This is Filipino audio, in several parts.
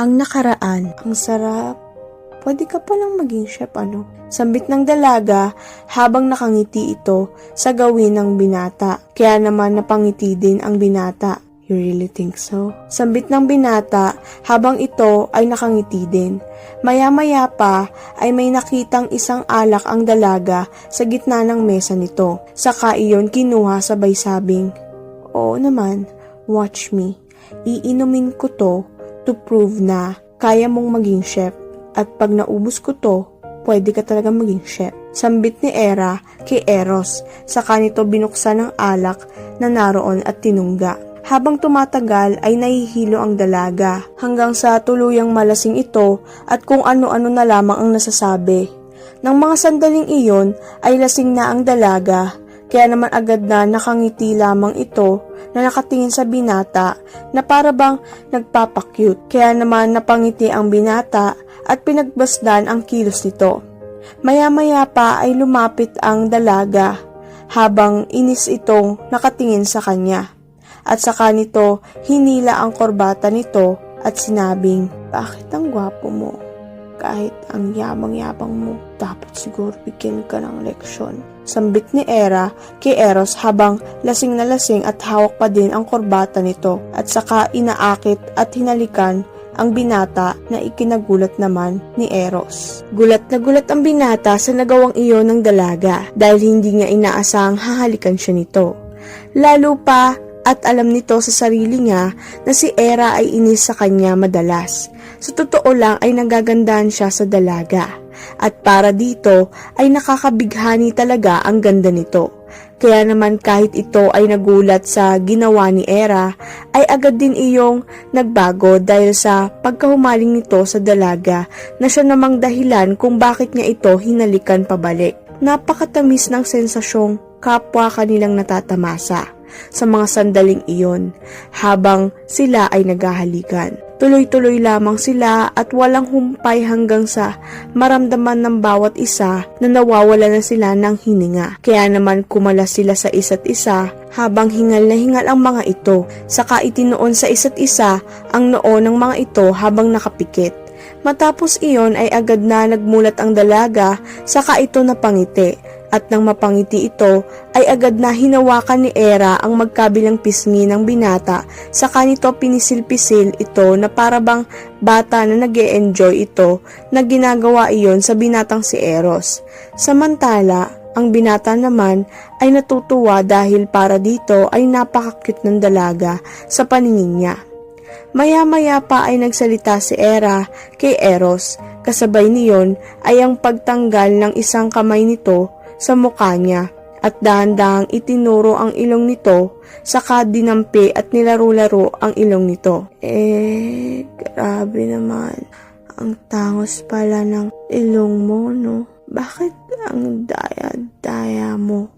Ang nakaraan, ang sarap. Pwede ka palang maging chef, ano? Sambit ng dalaga habang nakangiti ito sa gawin ng binata. Kaya naman napangiti din ang binata. You really think so? Sambit ng binata habang ito ay nakangiti din. Maya-maya pa ay may nakitang isang alak ang dalaga sa gitna ng mesa nito. Saka iyon kinuha sabay sabing, "Oo naman, watch me. Iinumin ko to to prove na kaya mong maging chef. At pag naubos ko to, pwede ka talaga maging chef." Sambit ni Era kay Eros, saka nito binuksan ng alak na naroon at tinungga. Habang tumatagal ay nahihilo ang dalaga hanggang sa tuluyang malasing ito at kung ano-ano na lamang ang nasasabi. Nang mga sandaling iyon ay lasing na ang dalaga, kaya naman agad na nakangiti lamang ito na nakatingin sa binata na para bang nagpapakyut. Kaya naman napangiti ang binata at pinagbasdan ang kilos nito. Maya-maya pa ay lumapit ang dalaga habang inis itong nakatingin sa kanya. At saka nito hinila ang korbata nito at sinabing, "Bakit ang gwapo mo? Kahit ang yabang-yabang mo, dapat siguro bigyan ka ng leksyon." Sambit ni Era kay Eros habang lasing na lasing at hawak pa din ang korbata nito at saka inaakit at hinalikan ang binata na ikinagulat naman ni Eros. Gulat na gulat ang binata sa nagawang iyon ng dalaga dahil hindi niya inaasahang hahalikan siya nito. Lalo pa at alam nito sa sarili niya na si Era ay inis sa kanya madalas. Sa totoo lang ay nagagandahan siya sa dalaga. At para dito ay nakakabighani talaga ang ganda nito. Kaya naman kahit ito ay nagulat sa ginawa ni Era, ay agad din iyong nagbago dahil sa pagkahumaling nito sa dalaga na siya namang dahilan kung bakit niya ito hinalikan pabalik. Napakatamis ng sensasyong kapwa kanilang natatamasa sa mga sandaling iyon habang sila ay naghahalikan. Tuloy-tuloy lamang sila at walang humpay hanggang sa maramdaman ng bawat isa na nawawala na sila ng hininga. Kaya naman kumalas sila sa isa't isa habang hingal na hingal ang mga ito. Saka itinoon sa isa't isa ang noo ng mga ito habang nakapikit. Matapos iyon ay agad na nagmulat ang dalaga, saka ito napangiti. At nang mapangiti ito, ay agad na hinawakan ni Era ang magkabilang pisngi ng binata, saka nito pinisil-pisil ito na para bang bata na nag-e-enjoy ito na ginagawa iyon sa binatang si Eros. Samantala, ang binata naman ay natutuwa dahil para dito ay napaka-cute ng dalaga sa paningin niya. Maya-maya pa ay nagsalita si Era kay Eros, kasabay niyon ay ang pagtanggal ng isang kamay nito sa mukha niya at dahan-dahang itinuro ang ilong nito, saka dinampi at nilaro-laro ang ilong nito. Grabe naman. Ang tangos pala ng ilong mo, no? Bakit ang daya-daya mo?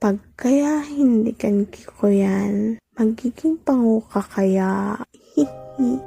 Pag kaya hindikan ko yan, magiging panguka kaya.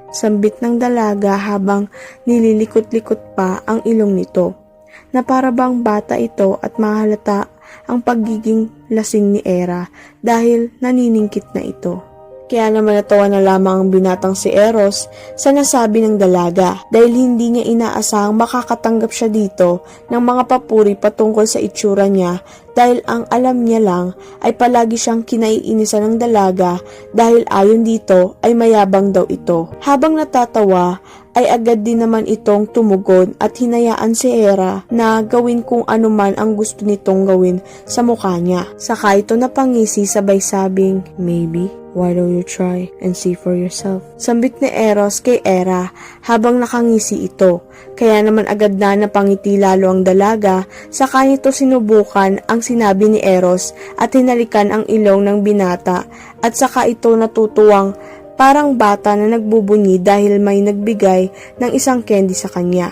Sambit ng dalaga habang nililikot-likot pa ang ilong nito, na para bang bata ito at mahalata ang pagiging lasing ni Era dahil naniningkit na ito. Kaya naman natawa na lamang ang binatang si Eros sa nasabi ng dalaga dahil hindi niya inaasahang makakatanggap siya dito ng mga papuri patungkol sa itsura niya dahil ang alam niya lang ay palagi siyang kinaiinisan ng dalaga dahil ayon dito ay mayabang daw ito. Habang natatawa ay agad din naman itong tumugon at hinayaan si Era na gawin kung ano man ang gusto nitong gawin sa mukha niya. Saka ito napangisi sabay sabing, "Maybe, why don't you try and see for yourself?" Sambit ni Eros kay Era habang nakangisi ito. Kaya naman agad na napangiti lalo ang dalaga, saka nito sinubukan ang sinabi ni Eros at hinalikan ang ilong ng binata at saka ito natutuwang parang bata na nagbubunyi dahil may nagbigay ng isang candy sa kanya.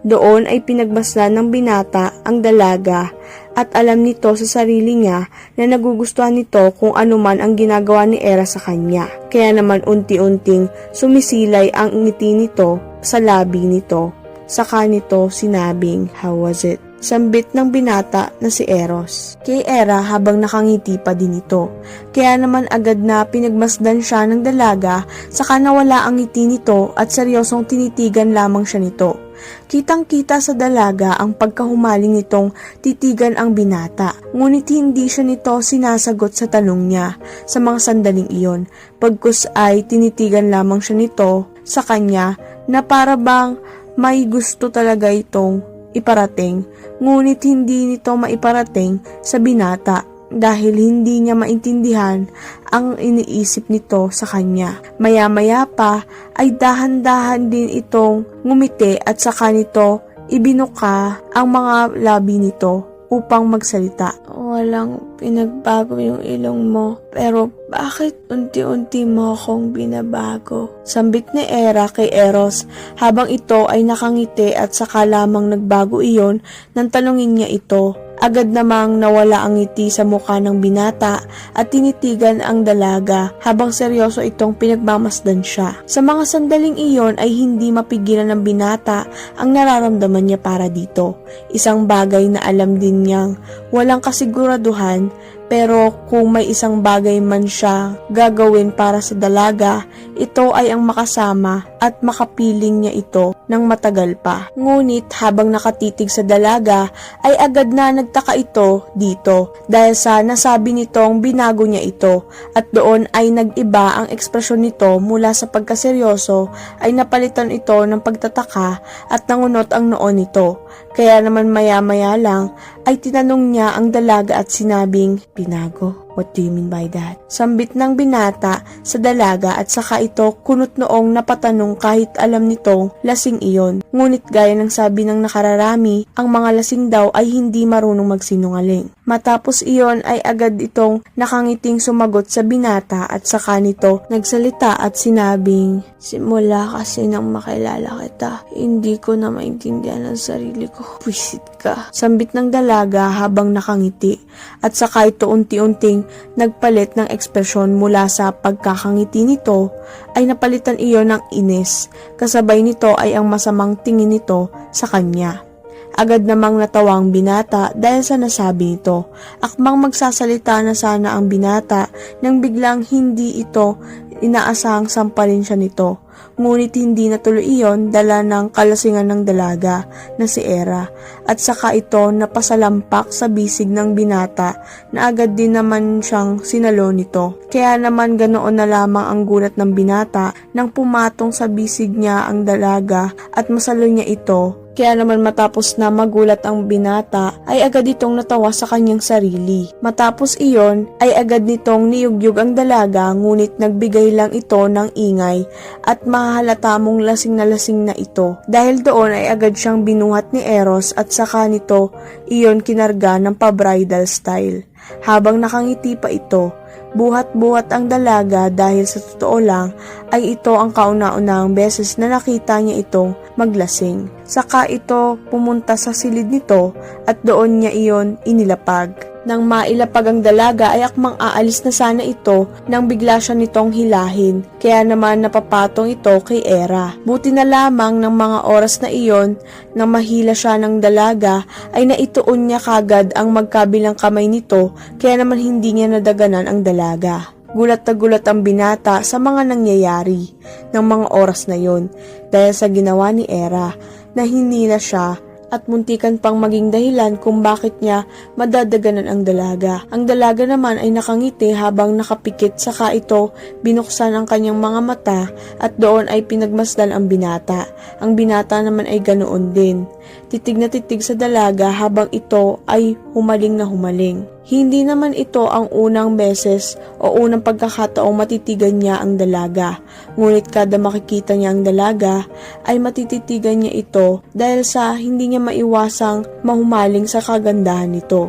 Doon ay pinagmasdan ng binata ang dalaga at alam nito sa sarili niya na nagugustuhan nito kung ano man ang ginagawa ni Era sa kanya. Kaya naman unti-unting sumisilay ang ngiti nito sa labi nito. Saka nito sinabing, "How was it?" Sambit ng binata na si Eros. Kay Hera habang nakangiti pa din ito. Kaya naman agad na pinagmasdan siya ng dalaga, saka nawala ang ngiti nito at seryosong tinitigan lamang siya nito. Kitang-kita sa dalaga ang pagkahumaling nitong titigan ang binata. Ngunit hindi siya nito sinasagot sa tanong niya sa mga sandaling iyon. Pagkus ay tinitigan lamang siya nito sa kanya na para bang may gusto talaga itong iparating. Ngunit hindi nito maiparating sa binata dahil hindi niya maintindihan ang iniisip nito sa kanya. Maya-maya pa ay dahan-dahan din itong ngumiti at saka nito ibinuka ang mga labi nito upang magsalita. Walang pinagbago yung ilong mo, pero bakit unti-unti mo akong binabago? Sambit ni Hera kay Eros habang ito ay nakangiti at saka lamang nagbago iyon nang tanungin niya ito. Agad namang nawala ang ngiti sa mukha ng binata at tinitigan ang dalaga habang seryoso itong pinagmamasdan siya. Sa mga sandaling iyon ay hindi mapigilan ng binata ang nararamdaman niya para dito. Isang bagay na alam din niyang walang kasiguraduhan, pero kung may isang bagay man siya gagawin para sa dalaga, ito ay ang makasama at makapiling niya ito ng matagal pa. Ngunit habang nakatitig sa dalaga ay agad na nagtaka ito dito dahil sa nasabi nitong binago niya ito at doon ay nag-iba ang ekspresyon nito mula sa pagkaseryoso ay napalitan ito ng pagtataka at nangunot ang noon nito. Kaya naman maya-maya lang ay tinanong niya ang dalaga at sinabing, "Binago? What do you mean by that?" Sambit ng binata sa dalaga at saka ito kunot noong napatanong kahit alam nitong lasing iyon. Ngunit gaya ng sabi ng nakararami, ang mga lasing daw ay hindi marunong magsinungaling. Matapos iyon ay agad itong nakangiting sumagot sa binata at saka nito nagsalita at sinabing, "Simula kasi nang makilala kita, hindi ko na maintindihan ang sarili ko. Pwisit ka." Sambit ng dalaga habang nakangiti at saka ito unti-unting nagpalit ng ekspresyon mula sa pagkakangiti nito ay napalitan iyon ng inis. Kasabay nito ay ang masamang tingin nito sa kanya. Agad namang natawa ang binata dahil sa nasabi nito. Akmang magsasalita na sana ang binata nang biglang hindi ito inaasahang sampalin siya nito. Ngunit hindi natuloy iyon dala ng kalasingan ng dalaga na si Hera at saka ito napasalampak sa bisig ng binata na agad din naman siyang sinalo nito. Kaya naman ganoon na lamang ang gulat ng binata nang pumatong sa bisig niya ang dalaga at masalo niya ito. Kaya naman matapos na magulat ang binata ay agad itong natawa sa kanyang sarili. Matapos iyon ay agad nitong niyugyug ang dalaga ngunit nagbigay lang ito ng ingay at mahalata mong lasing na ito. Dahil doon ay agad siyang binuhat ni Eros at saka nito iyon kinarga ng pa-bridal style. Habang nakangiti pa ito, buhat-buhat ang dalaga dahil sa totoo lang ay ito ang kauna-unahang beses na nakita niya itong maglasing. Saka ito pumunta sa silid nito at doon niya iyon inilapag. Nang mailapag ang dalaga ay akmang aalis na sana ito nang bigla siya nitong hilahin. Kaya naman napapatong ito kay Hera. Buti na lamang ng mga oras na iyon nang mahila siya ng dalaga ay naituon niya kagad ang magkabilang kamay nito kaya naman hindi niya nadaganan ang dalaga. Gulat na gulat ang binata sa mga nangyayari ng mga oras na yon dahil sa ginawa ni Hera na hinila siya at muntikan pang maging dahilan kung bakit niya madadaganan ang dalaga. Ang dalaga naman ay nakangiti habang nakapikit saka ito binuksan ang kanyang mga mata at doon ay pinagmasdan ang binata. Ang binata naman ay ganoon din. Titig na titig sa dalaga habang ito ay humaling na humaling. Hindi naman ito ang unang beses o unang pagkakataong matitigan niya ang dalaga. Ngunit kada makikita niya ang dalaga ay matititigan niya ito dahil sa hindi niya maiwasang mahumaling sa kagandahan nito.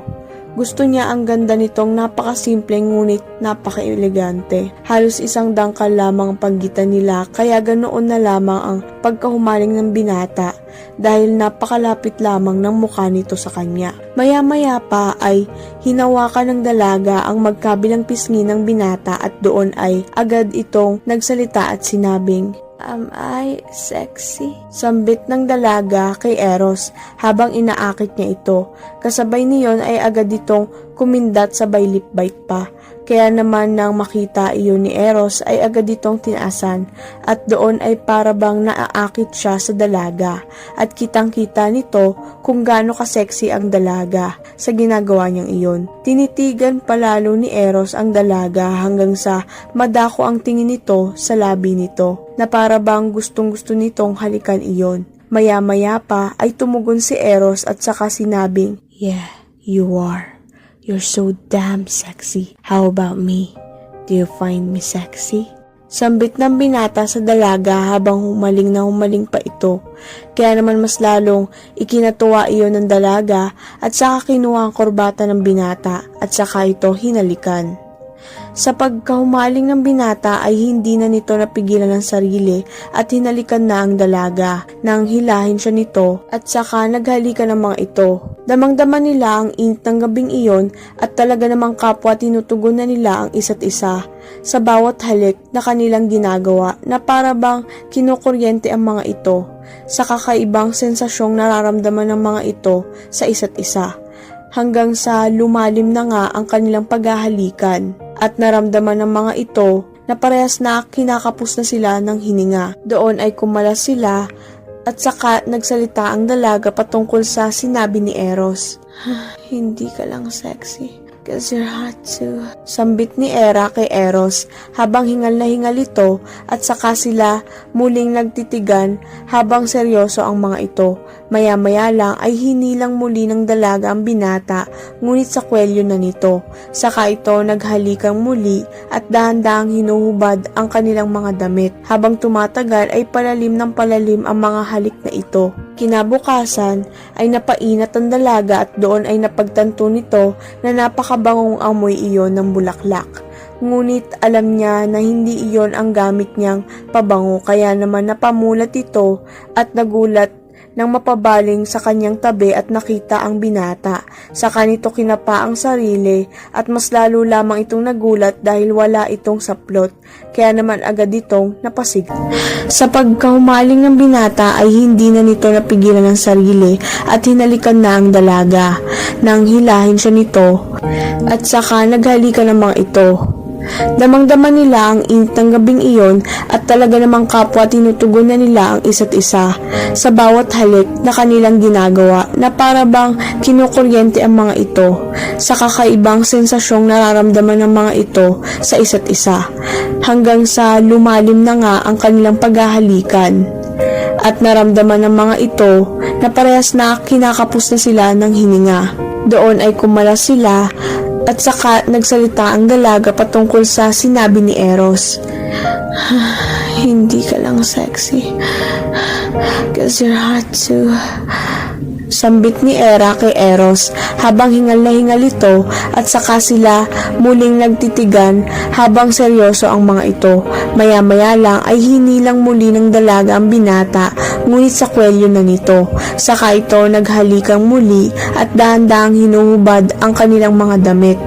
Gusto niya ang ganda nitong napakasimpleng ngunit napaka-elegante. Halos isang dangkal lamang ang pagitan nila kaya ganoon na lamang ang pagkahumaling ng binata dahil napakalapit lamang ng mukha nito sa kanya. Maya-maya pa ay hinawakan ng dalaga ang magkabilang pisngi ng binata at doon ay agad itong nagsalita at sinabing, Am I sexy? Sambit ng dalaga kay Eros habang inaakit niya ito. Kasabay niyon ay agad itong kumindat sabay lip bite pa. Kaya naman nang makita iyon ni Eros ay agad itong tinaasan at doon ay para bang naaakit siya sa dalaga at kitang-kita nito kung gaano ka-sexy ang dalaga sa ginagawa niyang iyon. Tinitigan palalo ni Eros ang dalaga hanggang sa madako ang tingin nito sa labi nito na para bang gustong-gusto nitong halikan iyon. Maya-maya pa ay tumugon si Eros at saka sinabing, "Yeah, you are. You're so damn sexy. How about me? Do you find me sexy?" Sambit ng binata sa dalaga habang humaling pa ito. Kaya naman mas lalong ikinatuwa iyon ng dalaga at saka kinuha ang korbata ng binata at saka ito hinalikan. Sa pagkahumaling ng binata ay hindi na nito napigilan ang sarili at hinalikan na ang dalaga nang hilahin siya nito at saka naghalikan ng mga ito. Damang-dama nila ang init ng gabing iyon at talaga namang kapwa tinutugon na nila ang isa't isa sa bawat halik na kanilang ginagawa na para bang kinukuryente ang mga ito sa kakaibang sensasyong nararamdaman ng mga ito sa isa't isa. Hanggang sa lumalim na nga ang kanilang paghahalikan at naramdaman ng mga ito na parehas na kinakapos na sila ng hininga. Doon ay kumalas sila at saka nagsalita ang dalaga patungkol sa sinabi ni Eros. "Hindi ka lang sexy. 'Cause you're hot too." Sambit ni Era kay Eros habang hingal na hingal ito at saka sila muling nagtitigan habang seryoso ang mga ito. Maya-maya lang ay hinilang muli ng dalaga ang binata ngunit sa kwelyo na nito. Saka ito naghalikang muli at dahan-dahang hinuhubad ang kanilang mga damit. Habang tumatagal ay palalim ng palalim ang mga halik na ito. Kinabukasan ay napainat ang dalaga at doon ay napagtanto nito na napakabangong amoy iyon ng bulaklak. Ngunit alam niya na hindi iyon ang gamit niyang pabango kaya naman napamulat ito at nagulat nang mapabaling sa kanyang tabi at nakita ang binata. Saka nito kinapa ang sarili at mas lalo lamang itong nagulat dahil wala itong saplot. Kaya naman agad itong napasig. Sa pagkahumaling ng binata ay hindi na nito napigilan ang sarili at hinalikan na ang dalaga. Nang hilahin siya nito at saka naghalikan ng mga ito. Damang-dama nila ang init ng gabing iyon at talaga namang kapwa tinutugon na nila ang isa't isa sa bawat halik na kanilang ginagawa na para bang kinukuryente ang mga ito sa kakaibang sensasyong nararamdaman ng mga ito sa isa't isa hanggang sa lumalim na nga ang kanilang paghahalikan at naramdaman ng mga ito na parehas na kinakapos na sila ng hininga. Doon ay kumalas sila at saka nagsalita ang dalaga patungkol sa sinabi ni Eros. "Hindi ka lang sexy. 'Cause you're hot too." Sambit ni Era kay Eros habang hingal na hingal ito at saka sila muling nagtitigan habang seryoso ang mga ito. Maya-maya lang ay hinilang muli ng dalaga ang binata ngunit sa kwelyo na nito. Saka ito naghalikang muli at dahan-dahang hinuhubad ang kanilang mga damit.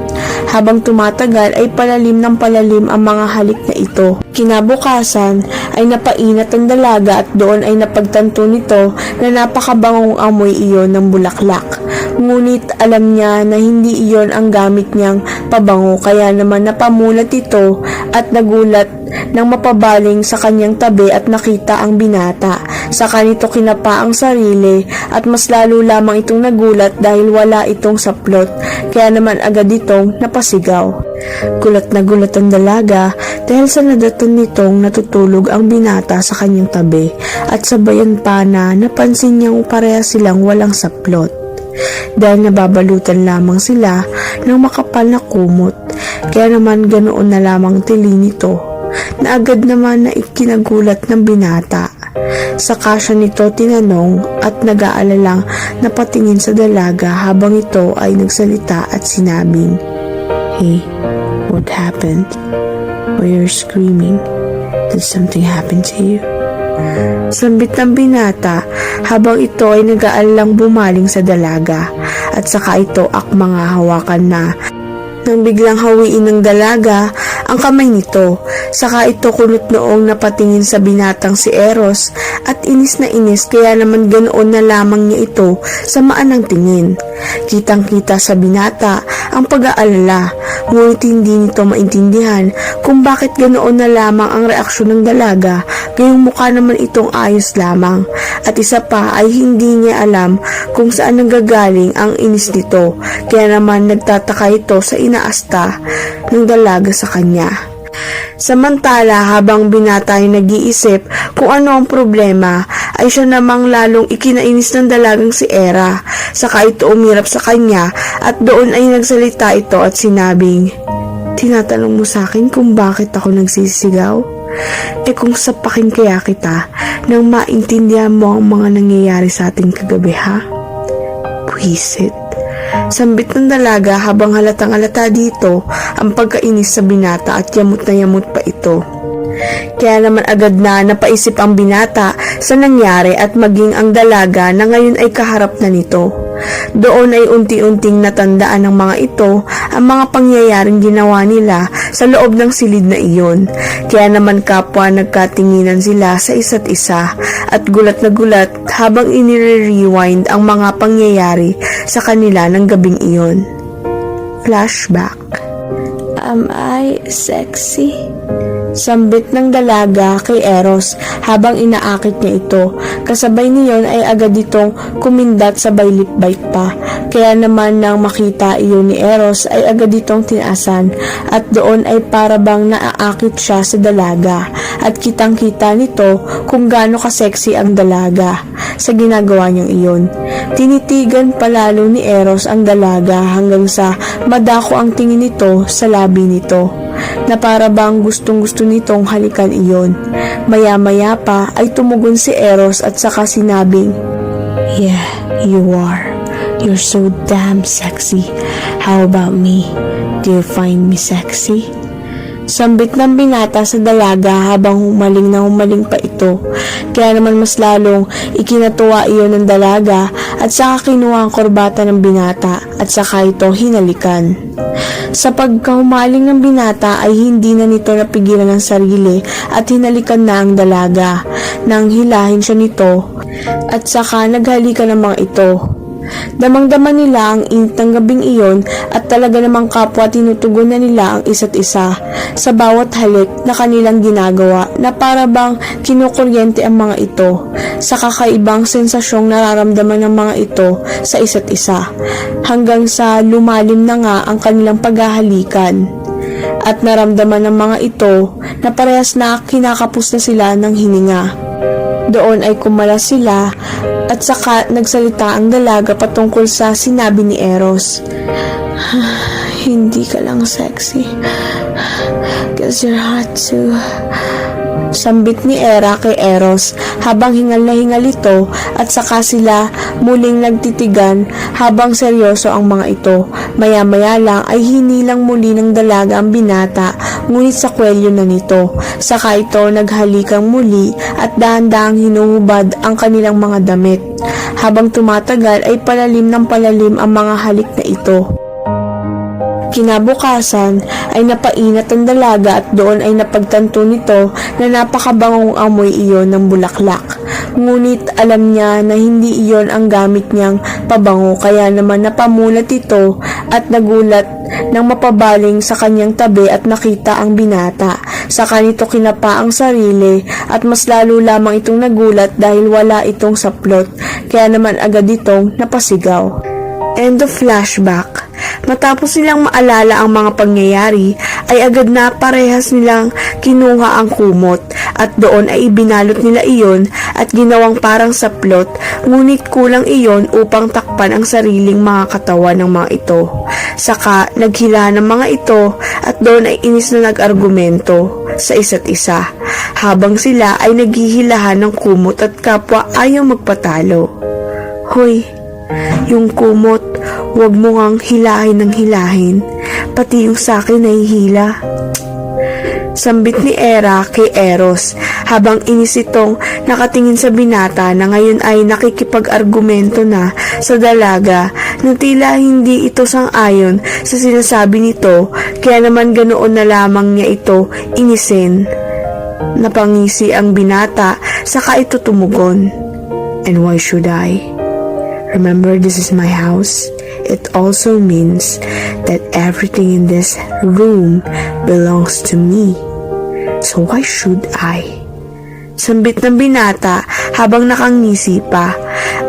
Habang tumatagal ay palalim ng palalim ang mga halik na ito. Kinabukasan ay napainat ang dalaga at doon ay napagtanto nito na napakabangong amoy iyon ng bulaklak. Ngunit alam niya na hindi iyon ang gamit niyang pabango kaya naman napamulat ito at nagulat nang mapabaling sa kanyang tabi at nakita ang binata. Saka nito kinapa ang sarili at mas lalo lamang itong nagulat dahil wala itong saplot kaya naman agad itong napasigaw. Gulat na gulat ang dalaga dahil sa nadatan nitong natutulog ang binata sa kanyang tabi at sabayan pa na napansin niyang pareha silang walang saplot. Dahil nababalutan lamang sila ng makapal na kumot kaya naman ganoon na lamang tili nito na agad naman na ikinagulat ng binata. Saka siya nito tinanong at nag-aalalang napatingin sa dalaga habang ito ay nagsalita at sinabing, "Hey, what happened? Why you're screaming? Did something happen to you?" Sambit ng binata habang ito ay nag-aalalang bumaling sa dalaga at saka ito akmang hawakan na. Nang biglang hawiin ng dalaga ang kamay nito, Saka ito kulot noong napatingin sa binatang si Eros at inis na inis kaya naman ganoon na lamang niya ito sa maanang tingin. Kitang-kita sa binata ang pag-aalala, ngunit hindi nito maintindihan kung bakit ganoon na lamang ang reaksyon ng dalaga, gayong mukha naman itong ayos lamang. At isa pa ay hindi niya alam kung saan nanggagaling ang inis nito, kaya naman nagtataka ito sa inaasta ng dalaga sa kanya. Samantala, habang binata ay nag-iisip kung ano ang problema, ay siya namang lalong ikinainis ng dalagang si Era. Saka ito umirap sa kanya at doon ay nagsalita ito at sinabing, "Tinatanong mo sa akin kung bakit ako nagsisigaw? Kung sapakin kaya kita nang maintindihan mo ang mga nangyayari sa ating kagabi, ha?" Buwisit. Sambit ng dalaga habang halatang-halata dito ang pagkainis sa binata at yamot na yamot pa ito. Kaya naman agad na napaisip ang binata sa nangyari at maging ang dalaga na ngayon ay kaharap na nito. Doon ay unti-unting natandaan ng mga ito ang mga pangyayaring ginawa nila sa loob ng silid na iyon. Kaya naman kapwa nagkatinginan sila sa isa't isa at gulat na gulat habang inire-rewind ang mga pangyayari sa kanila ng gabing iyon. Flashback. Am I sexy? Sambit ng dalaga kay Eros habang inaakit niya ito. Kasabay niyon ay agad itong kumindat sa bite pa. Kaya naman nang makita iyon ni Eros ay agad itong tinaasan at doon ay para bang naaakit siya sa dalaga at kitang-kita nito kung gaano ka-sexy ang dalaga sa ginagawa niyang iyon. Tinitigan palalo ni Eros ang dalaga hanggang sa madako ang tingin nito sa labi nito, na para bang gustong-gusto nitong halikan iyon. Maya-maya pa ay tumugon si Eros at saka sinabing, "Yeah, you are. You're so damn sexy. How about me? Do you find me sexy?" Sambit ng binata sa dalaga habang humaling pa ito. Kaya naman mas lalong ikinatuwa iyon ng dalaga at saka kinuha ang korbata ng binata at saka ito hinalikan. Sa pagkahumaling ng binata ay hindi na nito napigilan ng sarili at hinalikan na ang dalaga. Nang hilahin siya nito at saka naghalikan ng mga ito. Damang-dama nila ang init ng gabing iyon at talaga namang kapwa tinutugon na nila ang isa't isa sa bawat halik na kanilang ginagawa na para bang kinukuryente ang mga ito sa kakaibang sensasyong nararamdaman ng mga ito sa isa't isa hanggang sa lumalim na nga ang kanilang paghahalikan at naramdaman ng mga ito na parehas na kinakapos na sila ng hininga. Doon ay kumalas sila at saka nagsalita ang dalaga patungkol sa sinabi ni Eros. "Hindi ka lang sexy, 'cause you're hot too." Sambit ni Era kay Eros habang hingal na hingal ito at saka sila muling nagtitigan habang seryoso ang mga ito. Maya-maya lang ay hinilang muli ng dalaga ang binata ngunit sa kwelyo na nito. Saka ito naghalikang muli at dahan-dahang hinuhubad ang kanilang mga damit. Habang tumatagal ay palalim ng palalim ang mga halik na ito. Kinabukasan ay napainat ang dalaga at doon ay napagtanto nito na napakabangong amoy iyon ng bulaklak. Ngunit alam niya na hindi iyon ang gamit niyang pabango kaya naman napamulat ito at nagulat nang mapabaling sa kanyang tabi at nakita ang binata. Saka nito kinapa ang sarili at mas lalo lamang itong nagulat dahil wala itong saplot kaya naman agad itong napasigaw. End of flashback. Matapos nilang maalala ang mga pangyayari, ay agad na parehas nilang kinuha ang kumot at doon ay ibinalot nila iyon at ginawang parang saplot, ngunit kulang iyon upang takpan ang sariling mga katawan ng mga ito. Saka naghila ng mga ito at doon ay inis na nag-argumento sa isa't isa, habang sila ay naghihilahan ng kumot at kapwa ayaw magpatalo. "Hoy, yung kumot, huwag mo ngang hilahin ng hilahin, pati yung sakin ay hila." Sambit ni Era kay Eros habang inis itong nakatingin sa binata na ngayon ay nakikipag-argumento na sa dalaga na tila hindi ito sang-ayon sa sinasabi nito, kaya naman ganoon na lamang niya ito inisin. Napangisi ang binata, saka ito tumugon. And why should I? Remember, this is my house. It also means that everything in this room belongs to me. So why should I? Sambit ng binata habang nakangisi pa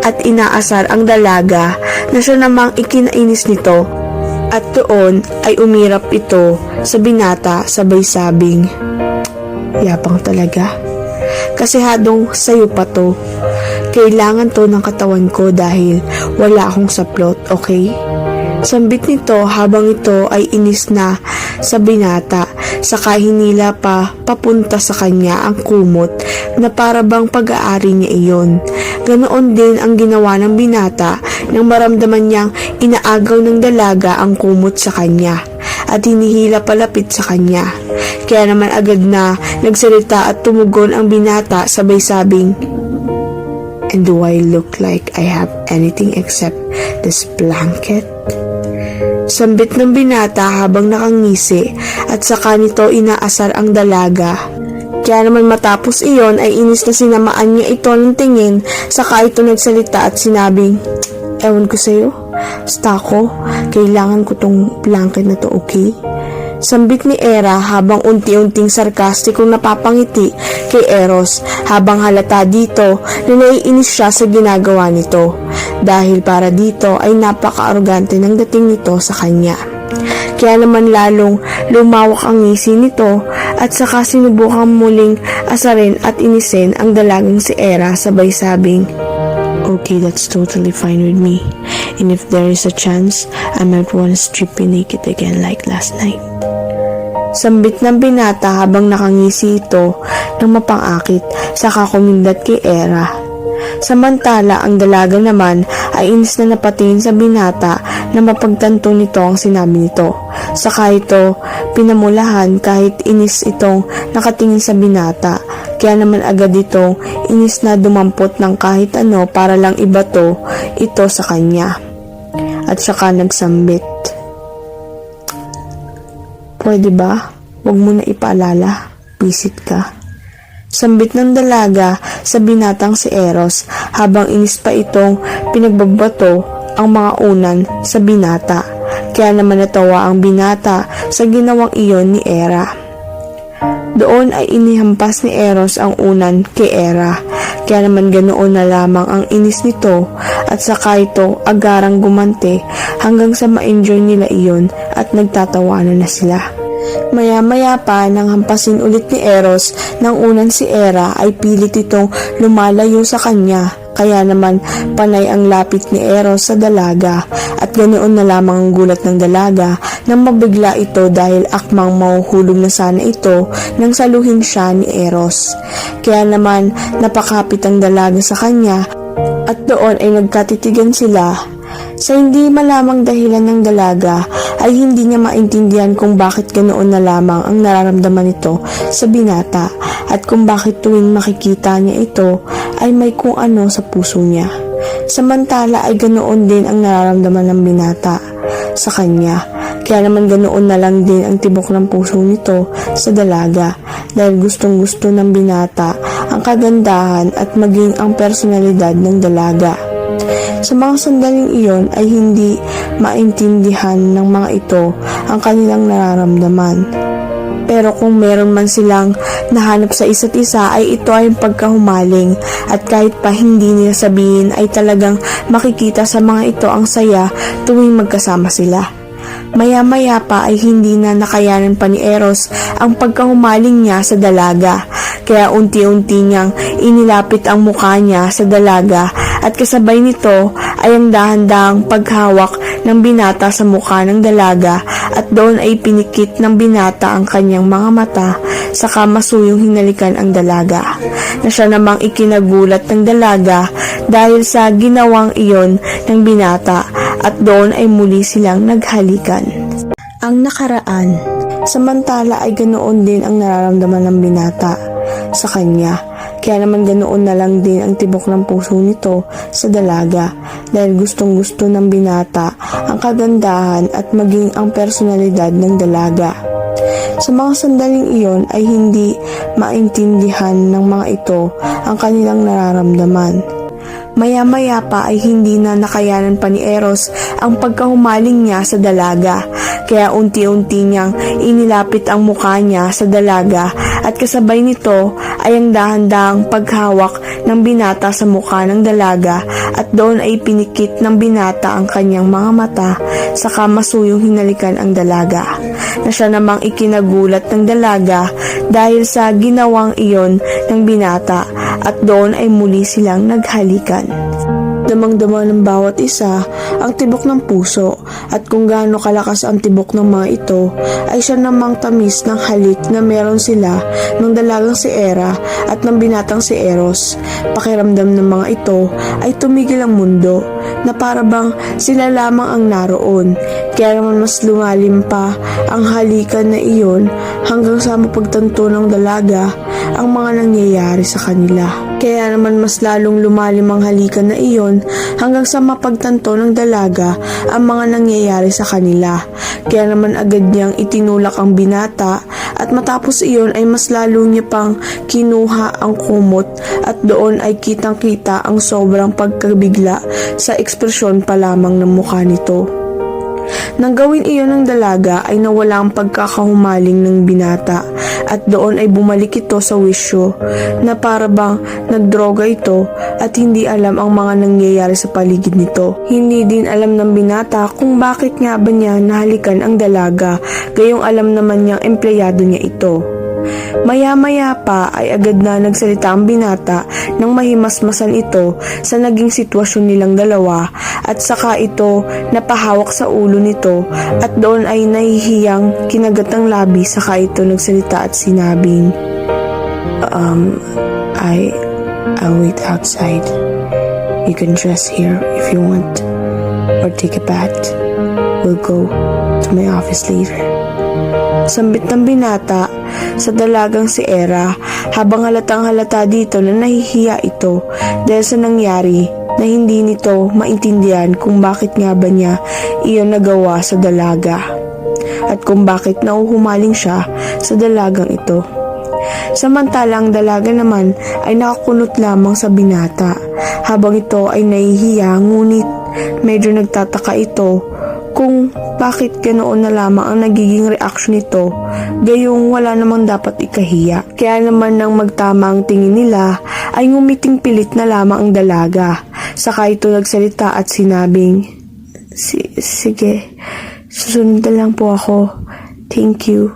at inaasar ang dalaga na siya namang ikinainis nito, at doon ay umirap ito sa binata sabay sabing, "Yapang talaga. Kasi hadong sayo pa to. Kailangan to ng katawan ko dahil wala akong saplot, okay?" Sambit nito habang ito ay inis na sa binata, saka hinila pa papunta sa kanya ang kumot na para bang pag-aari niya iyon. Ganoon din ang ginawa ng binata nang maramdaman niyang inaagaw ng dalaga ang kumot sa kanya at hinihila palapit sa kanya. Kaya naman agad na nagsalita at tumugon ang binata sabay sabing, "And do I look like I have anything except this blanket?" Sambit ng binata habang nakangisi at saka nito inaasar ang dalaga. Kaya naman matapos iyon ay inis na sinamaan niya ito ng tingin, saka ito nagsalita at sinabing, "Ewan ko sa'yo, basta ko, kailangan ko tong blanket na to, okay?" Sambit ni Era habang unti-unting sarkastikong napapangiti kay Eros, habang halata dito na naiinis siya sa ginagawa nito dahil para dito ay napaka-arrogante ng dating nito sa kanya. Kaya naman lalong lumawak ang ngisi nito at saka sinubukan muling asarin at inisin ang dalagang si Era sabay sabing, "Okay, that's totally fine with me. And if there is a chance, I might wanna strip you naked again like last night." Sambit ng binata habang nakangisi ito ng mapangakit, saka kumindat kay Era. Samantala, ang dalaga naman ay inis na napatingin sa binata na mapagtanto nito ang sinabi nito. Saka ito pinamulahan kahit inis itong nakatingin sa binata. Kaya naman agad itong inis na dumampot ng kahit ano para lang ibato ito sa kanya. At saka nagsambit, "Pwede ba? Huwag mo na ipaalala. Pisit ka." Sambit ng dalaga sa binatang si Eros habang inis pa itong pinagbabato ang mga unan sa binata. Kaya naman natawa ang binata sa ginawang iyon ni Era. Doon ay inihampas ni Eros ang unan kay Era. Kaya naman ganoon na lamang ang inis nito at saka ito agarang gumante hanggang sa ma-enjoy nila iyon at nagtatawanan na sila. Maya-maya pa nang hampasin ulit ni Eros ng unan si Era ay pilit itong lumalayo sa kanya. Kaya naman panay ang lapit ni Eros sa dalaga at ganoon na lamang ang gulat ng dalaga nang mabigla ito dahil akmang mahuhulog na sana ito nang saluhin siya ni Eros. Kaya naman napakapit ang dalaga sa kanya at doon ay nagkatitigan sila. Sa hindi malamang dahilan ng dalaga ay hindi niya maintindihan kung bakit ganoon na lamang ang nararamdaman nito sa binata at kung bakit tuwing makikita niya ito ay may kung ano sa puso niya. Samantala ay ganoon din ang nararamdaman ng binata sa kanya. Kaya naman ganoon na lang din ang tibok ng puso nito sa dalaga dahil gustong gusto ng binata ang kagandahan at maging ang personalidad ng dalaga. Sa mga sandaling iyon ay hindi maintindihan ng mga ito ang kanilang nararamdaman. Pero kung meron man silang nahanap sa isa't isa ay ito ay pagkahumaling at kahit pa hindi nila sabihin ay talagang makikita sa mga ito ang saya tuwing magkasama sila. Maya-maya pa ay hindi na nakayanan pa ni Eros ang pagkahumaling niya sa dalaga. Kaya unti-unti niyang inilapit ang mukha niya sa dalaga at kasabay nito ay ang dahan-dahang paghawak ng binata sa mukha ng dalaga at doon ay pinikit ng binata ang kanyang mga mata saka masuyong hinalikan ang dalaga na siya namang ikinagulat ng dalaga dahil sa ginawang iyon ng binata at doon ay muli silang naghalikan. Ang nakaraan, samantala ay ganoon din ang nararamdaman ng binata. sa kanya. Kaya naman ganoon na lang din ang tibok ng puso nito sa dalaga dahil gustong gusto ng binata ang kagandahan at maging ang personalidad ng dalaga. Sa mga sandaling iyon ay hindi maintindihan ng mga ito ang kanilang nararamdaman. Maya-maya pa ay hindi na nakayanan pa ni Eros ang pagkahumaling niya sa dalaga, kaya unti-unti niyang inilapit ang mukha niya sa dalaga at kasabay nito ay ang dahan-dahang paghawak ng binata sa mukha ng dalaga at doon ay pinikit ng binata ang kanyang mga mata saka masuyong hinalikan ang dalaga na siya namang ikinagulat ng dalaga dahil sa ginawang iyon ng binata at doon ay muli silang naghalikan. Damang-dama ng bawat isa ang tibok ng puso at kung gaano kalakas ang tibok ng mga ito ay siya namang tamis ng halik na meron sila ng dalagang si Hera at ng binatang si Eros. Pakiramdam ng mga ito ay tumigil ang mundo na parabang sila lamang ang naroon. Kaya naman mas lumalim pa ang halikan na iyon hanggang sa mapagtanto ng dalaga ang mga nangyayari sa kanila. Kaya naman mas lalong lumalim ang halikan na iyon hanggang sa mapagtanto ng dalaga ang mga nangyayari sa kanila. Kaya naman agad niyang itinulak ang binata at matapos iyon ay mas lalo niya pang kinuha ang kumot at doon ay kitang-kita ang sobrang pagkabigla sa ekspresyon pa lamang ng mukha nito. Nang gawin iyon ng dalaga ay nawala ang pagkakahumaling ng binata at doon ay bumalik ito sa wisyo na parabang nagdroga ito at hindi alam ang mga nangyayari sa paligid nito. Hindi din alam ng binata kung bakit nga ba niya nahalikan ang dalaga, gayong alam naman niyang empleyado niya ito. Maya-maya pa ay agad na nagsalita ang binata nang mahimasmasan ito sa naging sitwasyon nilang dalawa at saka ito napahawak sa ulo nito at doon ay nahihiyang kinagat ang labi saka ito nagsalita at sinabing, I'll wait outside. You can dress here if you want or take a bath. We'll go to my office later. Sambit ng binata sa dalagang si Hera habang halatang halata dito na nahihiya ito dahil sa nangyari na hindi nito maintindihan kung bakit nga ba niya iyon nagawa sa dalaga at kung bakit nauhumaling siya sa dalagang ito. Samantalang dalaga naman ay nakakunot lamang sa binata habang ito ay nahihiya ngunit medyo nagtataka ito kung bakit ganoon na lamang ang nagiging reaksyon nito, gayong wala namang dapat ikahiya. Kaya naman nang magtama ang tingin nila, ay ngumiting pilit na lamang ang dalaga. Saka ito nagsalita at sinabing, Sige, susunod na lang po ako. Thank you.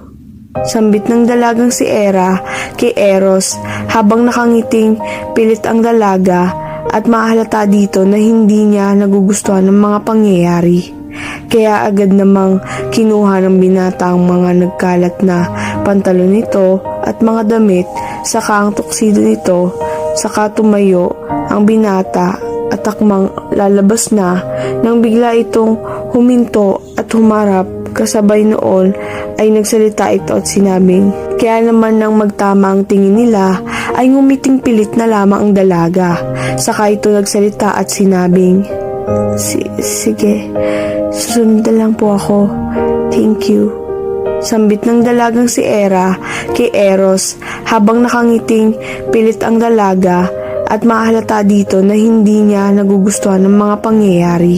Sambit ng dalagang si Hera kay Eros habang nakangiting pilit ang dalaga at mahalata dito na hindi niya nagugustuhan ng mga pangyayari. Kaya agad namang kinuha ng binata ang mga nagkalat na pantalon nito at mga damit, saka ang tuksido nito, saka tumayo ang binata at takmang lalabas na nang bigla itong huminto at humarap kasabay noon ay nagsalita ito at sinabing, kaya naman nang magtama ang tingin nila ay ngumiting pilit na lamang ang dalaga, saka ito nagsalita at sinabing, Sige, susunod na lang po ako. Thank you. Sambit ng dalagang si Hera kay Eros habang nakangiting pilit ang dalaga at mahalata dito na hindi niya nagugustuhan ng mga pangyayari.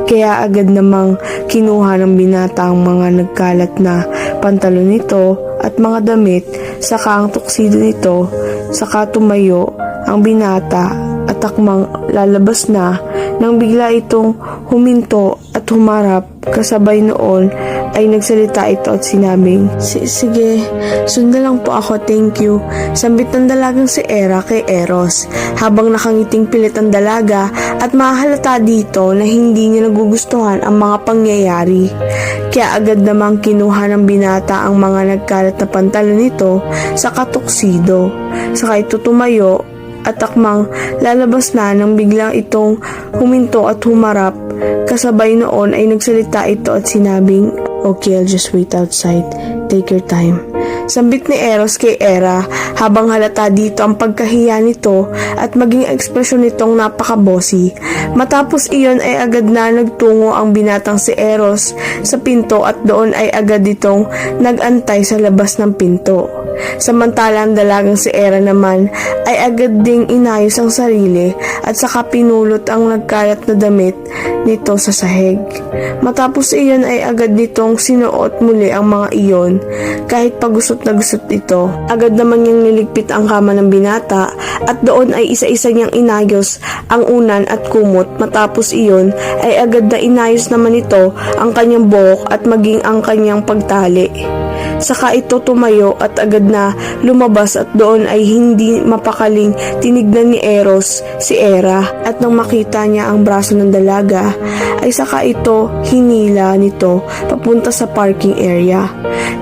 Kaya agad namang kinuha ng binata ang mga nagkalat na pantalon nito at mga damit, saka ang tuksido nito, saka tumayo ang binata at takmang lalabas na nang bigla itong huminto at humarap kasabay noon ay nagsalita ito at sinabing, Sige, sundan lang po ako, thank you. Sambit ng dalagang si Hera kay Eros habang nakangiting pilit ang dalaga at mahalata dito na hindi niya nagugustuhan ang mga pangyayari. Kaya agad namang kinuha ng binata ang mga nagkalat na pantalon nito sa katuksido. Saka ito tumayo at takmang lalabas na nang biglang itong huminto at humarap. Kasabay noon ay nagsalita ito at sinabing, Okay, I'll just wait outside. Take your time. Sambit ni Eros kay Era habang halata dito ang pagkahiya nito at maging ekspresyon nitong napakabossy. Matapos iyon ay agad na nagtungo ang binatang si Eros sa pinto at doon ay agad ditong nagantay sa labas ng pinto. Samantala ang dalagang si Era naman ay agad ding inayos ang sarili at saka pinulot ang nagkalat na damit nito sa sahig. Matapos iyon ay agad nitong sinuot muli ang mga iyon kahit pagusot na gusot ito. Agad naman niyang niligpit ang kama ng binata at doon ay isa-isa niyang inayos ang unan at kumot. Matapos iyon ay agad na inayos naman ito ang kanyang buhok at maging ang kanyang pagtali. Saka ito tumayo at agad na lumabas at doon ay hindi mapakaling tinignan ni Eros si Era at nang makita niya ang braso ng dalaga ay saka ito hinila nito papunta sa parking area.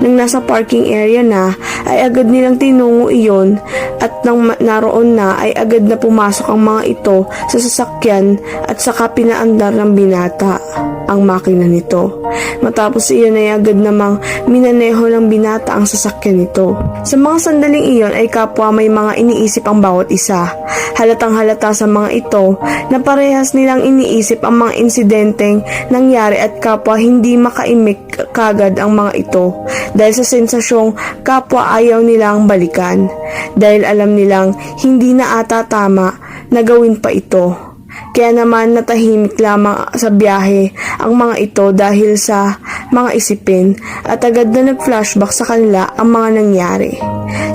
Nang nasa parking area na ay agad nilang tinungo iyon at nang naroon na ay agad na pumasok ang mga ito sa sasakyan at saka pinaandar ng binata ang makina nito. Matapos iyon ay agad namang minaneho ng binata ang sasakyan nito. Sa mga sandaling iyon ay kapwa may mga iniisip ang bawat isa. Halatang halata sa mga ito na parehas nilang iniisip ang mga insidenteng nangyari at kapwa hindi makaimik kagad ang mga ito dahil sa sensasyong kapwa ayaw nilang balikan dahil alam nilang hindi na ata tama na gawin pa ito. Kaya naman natahimik lamang sa biyahe ang mga ito dahil sa mga isipin at agad na nag-flashback sa kanila ang mga nangyari.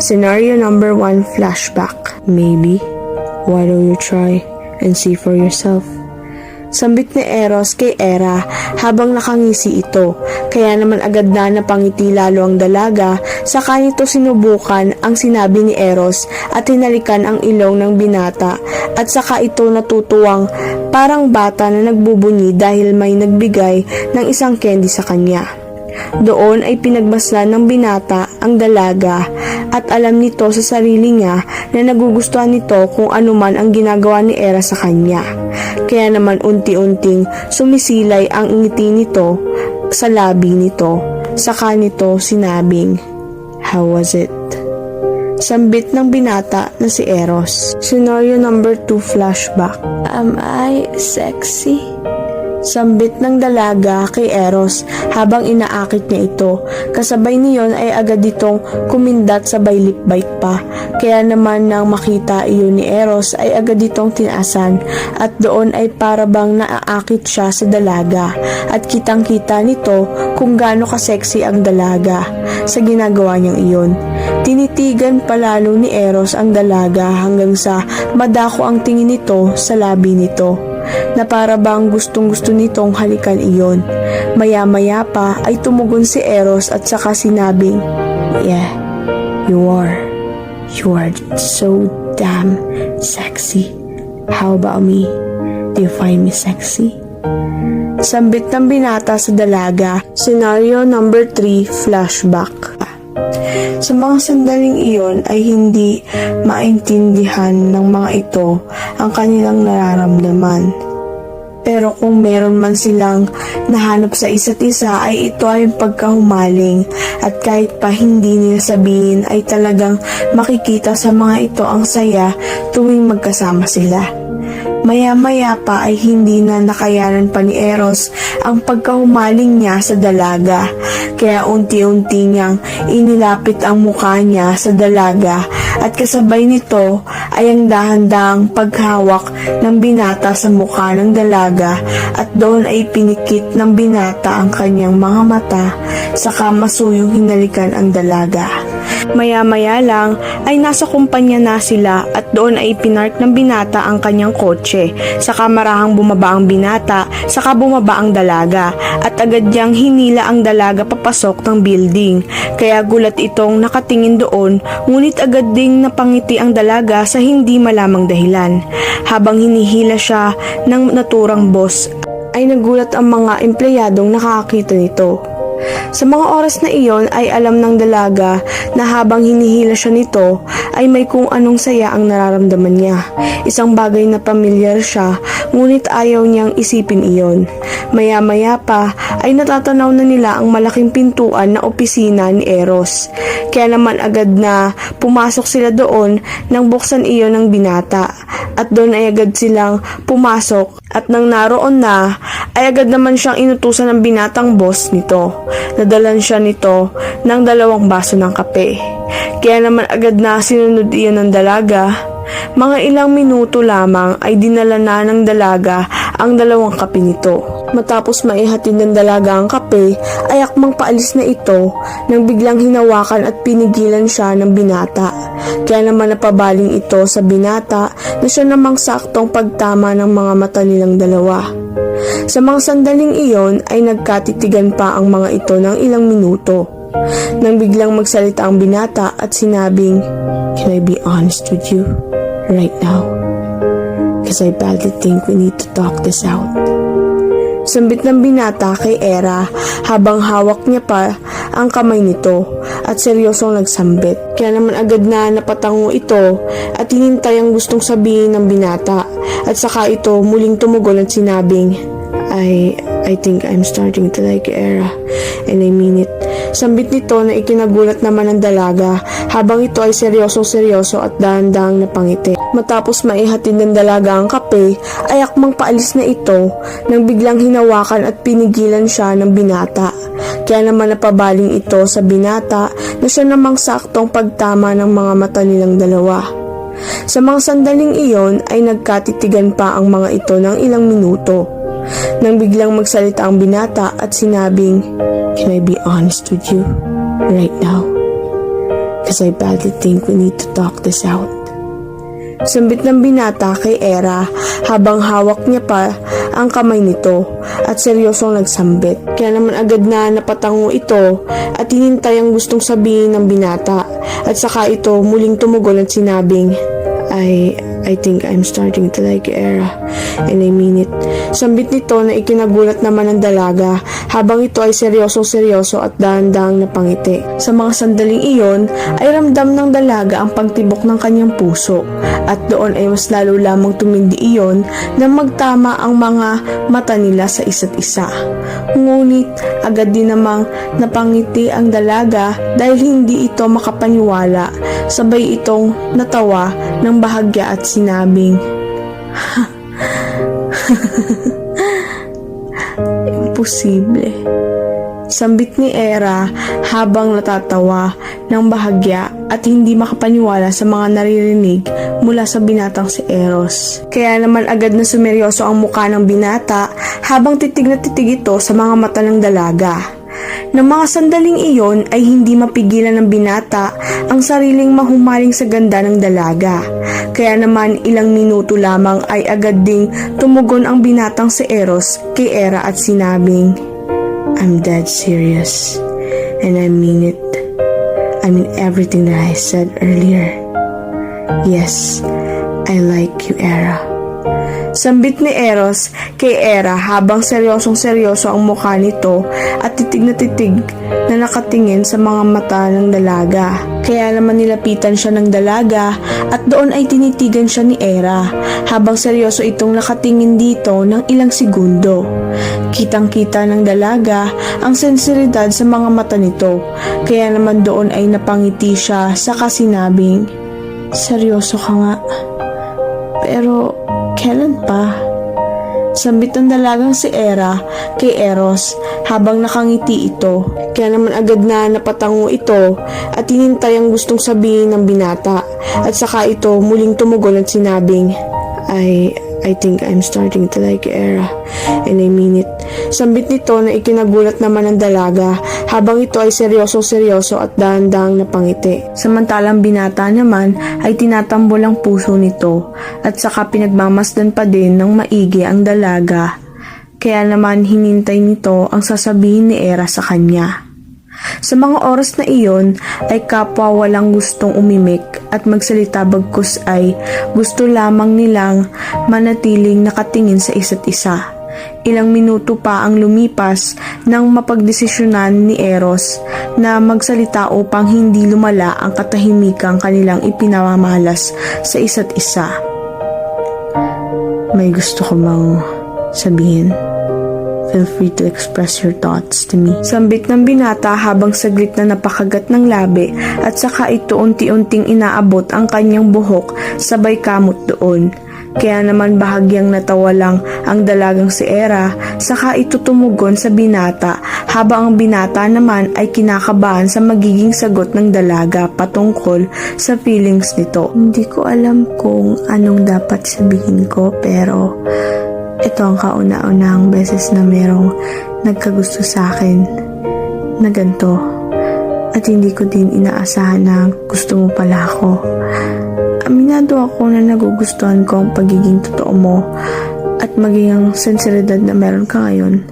Scenario number 1, flashback. Maybe, why don't you try and see for yourself? Sambit ni Eros kay Era habang nakangisi ito, kaya naman agad na napangiti lalo ang dalaga. Saka nito sinubukan ang sinabi ni Eros at hinalikan ang ilong ng binata at saka ito natutuwang parang bata na nagbubunyi dahil may nagbigay ng isang candy sa kanya. Doon ay pinagbaslan ng binata ang dalaga at alam nito sa sarili niya na nagugustuhan nito kung ano man ang ginagawa ni Era sa kanya. Kaya naman unti-unting sumisilay ang ngiti nito sa labi nito. Saka nito sinabing, "How was it?" Sambit ng binata na si Eros. Scenario number 2, flashback. Am I sexy? Sambit ng dalaga kay Eros habang inaakit niya ito. Kasabay niyon ay agad ditong kumindat sabay lip bite pa. Kaya naman nang makita iyon ni Eros ay agad ditong tinaasan at doon ay parabang naaakit siya sa dalaga at kitang-kita nito kung gaano ka-sexy ang dalaga sa ginagawa niyang iyon. Tinitigan palalo ni Eros ang dalaga hanggang sa madako ang tingin nito sa labi nito na para bang gustong-gusto nitong halikan iyon. Maya-maya pa ay tumugon si Eros at saka sinabing, "Yeah, you are. You are so damn sexy. How about me? Do you find me sexy?" Sambit ng binata sa dalaga. Scenario number 3, flashback. Sa mga sandaling iyon ay hindi maintindihan ng mga ito ang kanilang nararamdaman. Pero kung meron man silang nahanap sa isa't isa ay ito ay pagkahumaling at kahit pa hindi nila sabihin ay talagang makikita sa mga ito ang saya tuwing magkasama sila. Maya-maya pa ay hindi na nakayanan pa ni Eros ang pagkahumaling niya sa dalaga. Kaya unti-unti niyang inilapit ang mukha niya sa dalaga at kasabay nito ay ang dahan-dahang paghawak ng binata sa mukha ng dalaga at doon ay pinikit ng binata ang kanyang mga mata saka masuyong hinalikan ang dalaga. Maya-maya lang ay nasa kumpanya na sila at doon ay pinark ng binata ang kanyang kotse. Saka marahang bumaba ang binata, saka bumaba ang dalaga at agad niyang hinila ang dalaga papasok ng building. Kaya gulat itong nakatingin doon, ngunit agad ding napangiti ang dalaga sa hindi malamang dahilan. Habang hinihila siya ng naturang boss ay nagulat ang mga empleyadong nakakita nito. Sa mga oras na iyon ay alam ng dalaga na habang hinihila siya nito ay may kung anong saya ang nararamdaman niya. Isang bagay na pamilyar siya, ngunit ayaw niyang isipin iyon. Maya-maya pa ay natatanaw na nila ang malaking pintuan na opisina ni Eros. Kaya naman agad na pumasok sila doon nang buksan iyon ng binata. At doon ay agad silang pumasok at nang naroon na ay agad naman siyang inutusan ng binatang boss nito. Nadalan siya nito ng 2 baso ng kape. Kaya naman agad na sinunod iyon ng dalaga. Mga ilang minuto lamang ay dinala na ng dalaga ang 2 kape nito. Matapos maihatid ng dalaga ang kape, ay akmang paalis na ito nang biglang hinawakan at pinigilan siya ng binata. Kaya naman napabaling ito sa binata na siya namang saktong pagtama ng mga mata nilang dalawa. Sa mga sandaling iyon ay nagkatitigan pa ang mga ito ng ilang minuto. Nang biglang magsalita ang binata at sinabing, "Can I be honest with you right now? Because I badly think we need to talk this out." Sambit ng binata kay Era habang hawak niya pa ang kamay nito at seryosong nagsambit. Kaya naman agad na napatango ito at hinintay ang gustong sabihin ng binata at saka ito muling tumugon at sinabing, I think I'm starting to like Era, and I mean it. Sambit nito na ikinagulat naman ng dalaga habang ito ay seryoso at dahan-dahang napangiti. Matapos maihatid ng dalaga ang kape, ay akmang paalis na ito nang biglang hinawakan at pinigilan siya ng binata. Kaya naman napabaling ito sa binata na siya namang saktong pagtama ng mga mata nilang dalawa. Sa mga sandaling iyon ay nagkatitigan pa ang mga ito ng ilang minuto. Nang biglang magsalita ang binata at sinabing, "Can I be honest with you right now? Because I badly think we need to talk this out." Sambit ng binata kay Era habang hawak niya pa ang kamay nito at seryosong nagsambit. Kaya naman agad na napatango ito at hinintay ang gustong sabihin ng binata at saka ito muling tumugon at sinabing, I think I'm starting to like Era, and I mean it. Sambit nito na ikinagulat naman ng dalaga habang ito ay seryoso at dahan-dahang napangiti. Sa mga sandaling iyon ay ramdam ng dalaga ang pagtibok ng kanyang puso at doon ay mas lalo lamang tumindi iyon na magtama ang mga mata nila sa isa't isa. Ngunit agad din namang napangiti ang dalaga dahil hindi ito makapaniwala. Sabay itong natawa ng bahagya at sinabing, "Imposible." Sambit ni Era habang natatawa ng bahagya at hindi makapaniwala sa mga naririnig mula sa binatang si Eros. Kaya naman agad na sumeryoso ang mukha ng binata habang titig na titig ito sa mga mata ng dalaga. Nang mga sandaling iyon ay hindi mapigilan ng binata ang sariling mahumaling sa ganda ng dalaga. Kaya naman ilang minuto lamang ay agad ding tumugon ang binatang si Eros kay Era at sinabing, "I'm dead serious, and I mean it. I mean everything that I said earlier. Yes, I like you, Era." Sambit ni Eros kay Era habang seryoso ang mukha nito at titig na nakatingin sa mga mata ng dalaga. Kaya naman nilapitan siya ng dalaga at doon ay tinitigan siya ni Era habang seryoso itong nakatingin dito ng ilang segundo. Kitang-kita ng dalaga ang sensibilidad sa mga mata nito. Kaya naman doon ay napangiti siya saka sinabing, "Seryoso ka nga. Pero kailan pa?" Sambit ng dalagang si Era kay Eros habang nakangiti ito. Kaya naman agad na napatango ito at hinintay ang gustong sabihin ng binata at saka ito muling tumugon at sinabing, I think I'm starting to like Era, and I mean it. Sambit nito na ikinagulat naman ng dalaga habang ito ay seryoso at dahan-dahang napangiti. Samantalang binata naman ay tinatambol ang puso nito at saka pinagmamasdan pa din ng maigi ang dalaga. Kaya naman hinintay nito ang sasabihin ni Era sa kanya. Sa mga oras na iyon ay kapwa walang gustong umimik at magsalita bagkus ay gusto lamang nilang manatiling nakatingin sa isa't isa. Ilang minuto pa ang lumipas nang mapagdesisyonan ni Eros na magsalita upang hindi lumala ang katahimikang kanilang ipinamamalas sa isa't isa. May gusto ko bang sabihin? Feel free to express your thoughts to me. Sambit ng binata habang saglit na napakagat ng labi at saka ito unti-unting inaabot ang kanyang buhok sabay kamot doon. Kaya naman bahagyang natawa lang ang dalagang si Era, saka ito tumugon sa binata habang ang binata naman ay kinakabahan sa magiging sagot ng dalaga patungkol sa feelings nito. Hindi ko alam kung anong dapat sabihin ko, pero ito ang kauna-unahang beses na merong nagkagusto sa akin na ganito. At hindi ko din inaasahan na gusto mo pala ako. Aminado ako na nagugustuhan ko ang pagiging totoo mo at maging ang sinseridad na meron ka ngayon.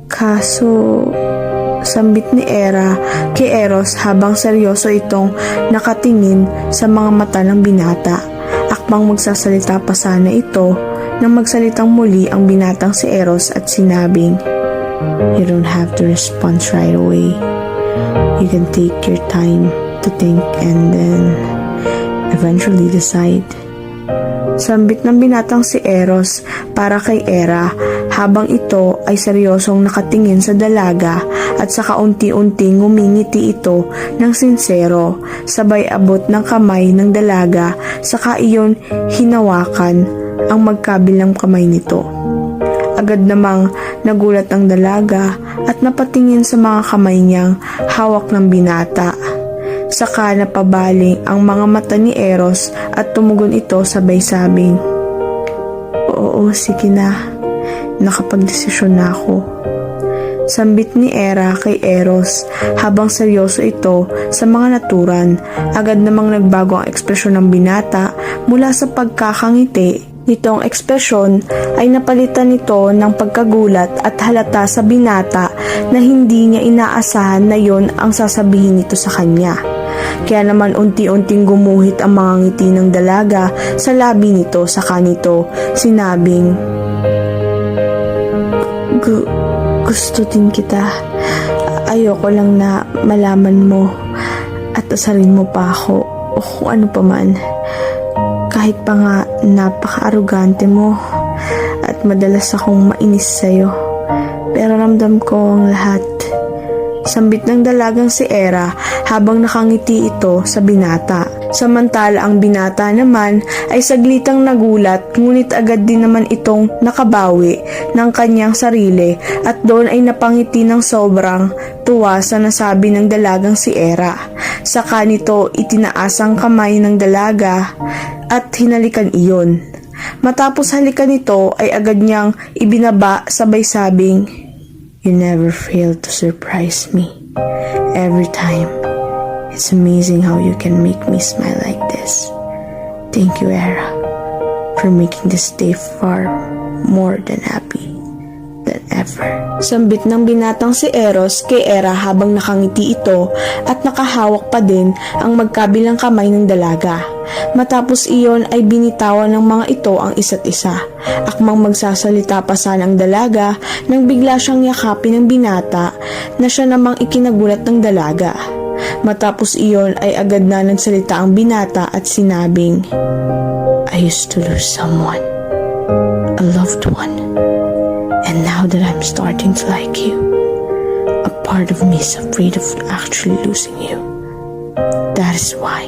Kaso, sambit ni Era kay Eros habang seryoso itong nakatingin sa mga mata ng binata. Akmang magsasalita pa sana ito nang magsalitang muli ang binatang si Eros at sinabing, "You don't have to respond right away. You can take your time to think and then eventually decide." Sambit ng binatang si Eros para kay Era habang ito ay seryosong nakatingin sa dalaga at saka unti-unting ngumingiti ito ng sinsero sabay abot ng kamay ng dalaga saka iyon hinawakan ang magkabilang kamay nito. Agad namang nagulat ang dalaga at napatingin sa mga kamay niyang hawak ng binata. Saka napabaling ang mga mata ni Eros at tumugon ito sabay sabing, "Oo, sige na. Nakapagdesisyon na ako." Sambit ni Era kay Eros habang seryoso ito sa mga naturan. Agad namang nagbago ang ekspresyon ng binata mula sa pagkakangiti. Nitong ekspresyon ay napalitan nito ng pagkagulat at halata sa binata na hindi niya inaasahan na yon ang sasabihin nito sa kanya. Kaya naman unti-unting gumuhit ang mga ngiti ng dalaga sa labi nito saka nito sinabing, Gusto din kita. Ayoko lang na malaman mo at asarin mo pa ako o kung ano pa man. Kahit pa nga napaka-arugante mo at madalas akong mainis sa'yo. Pero ramdam ko ang lahat. Sambit ng dalagang si Era habang nakangiti ito sa binata. Samantala ang binata naman ay saglitang nagulat ngunit agad din naman itong nakabawi ng kanyang sarili at doon ay napangiti ng sobrang tuwa sa nasabi ng dalagang si Era. Saka nito itinaas ang kamay ng dalaga at hinalikan iyon. Matapos halikan ito ay agad niyang ibinaba sabay sabing, "You never fail to surprise me. Every time. It's amazing how you can make me smile like this. Thank you, Era, for making this day far more than happy than ever." Sambit ng binatang si Eros kay Era habang nakangiti ito at nakahawak pa din ang magkabilang kamay ng dalaga. Matapos iyon ay binitawan ng mga ito ang isa't isa. Akmang magsasalita pa sana ang dalaga nang bigla siyang yakapin ng binata na siya namang ikinagulat ng dalaga. Matapos iyon ay agad na nagsalita ang binata at sinabing, "I used to lose someone, a loved one. And now that I'm starting to like you, a part of me is afraid of actually losing you. That is why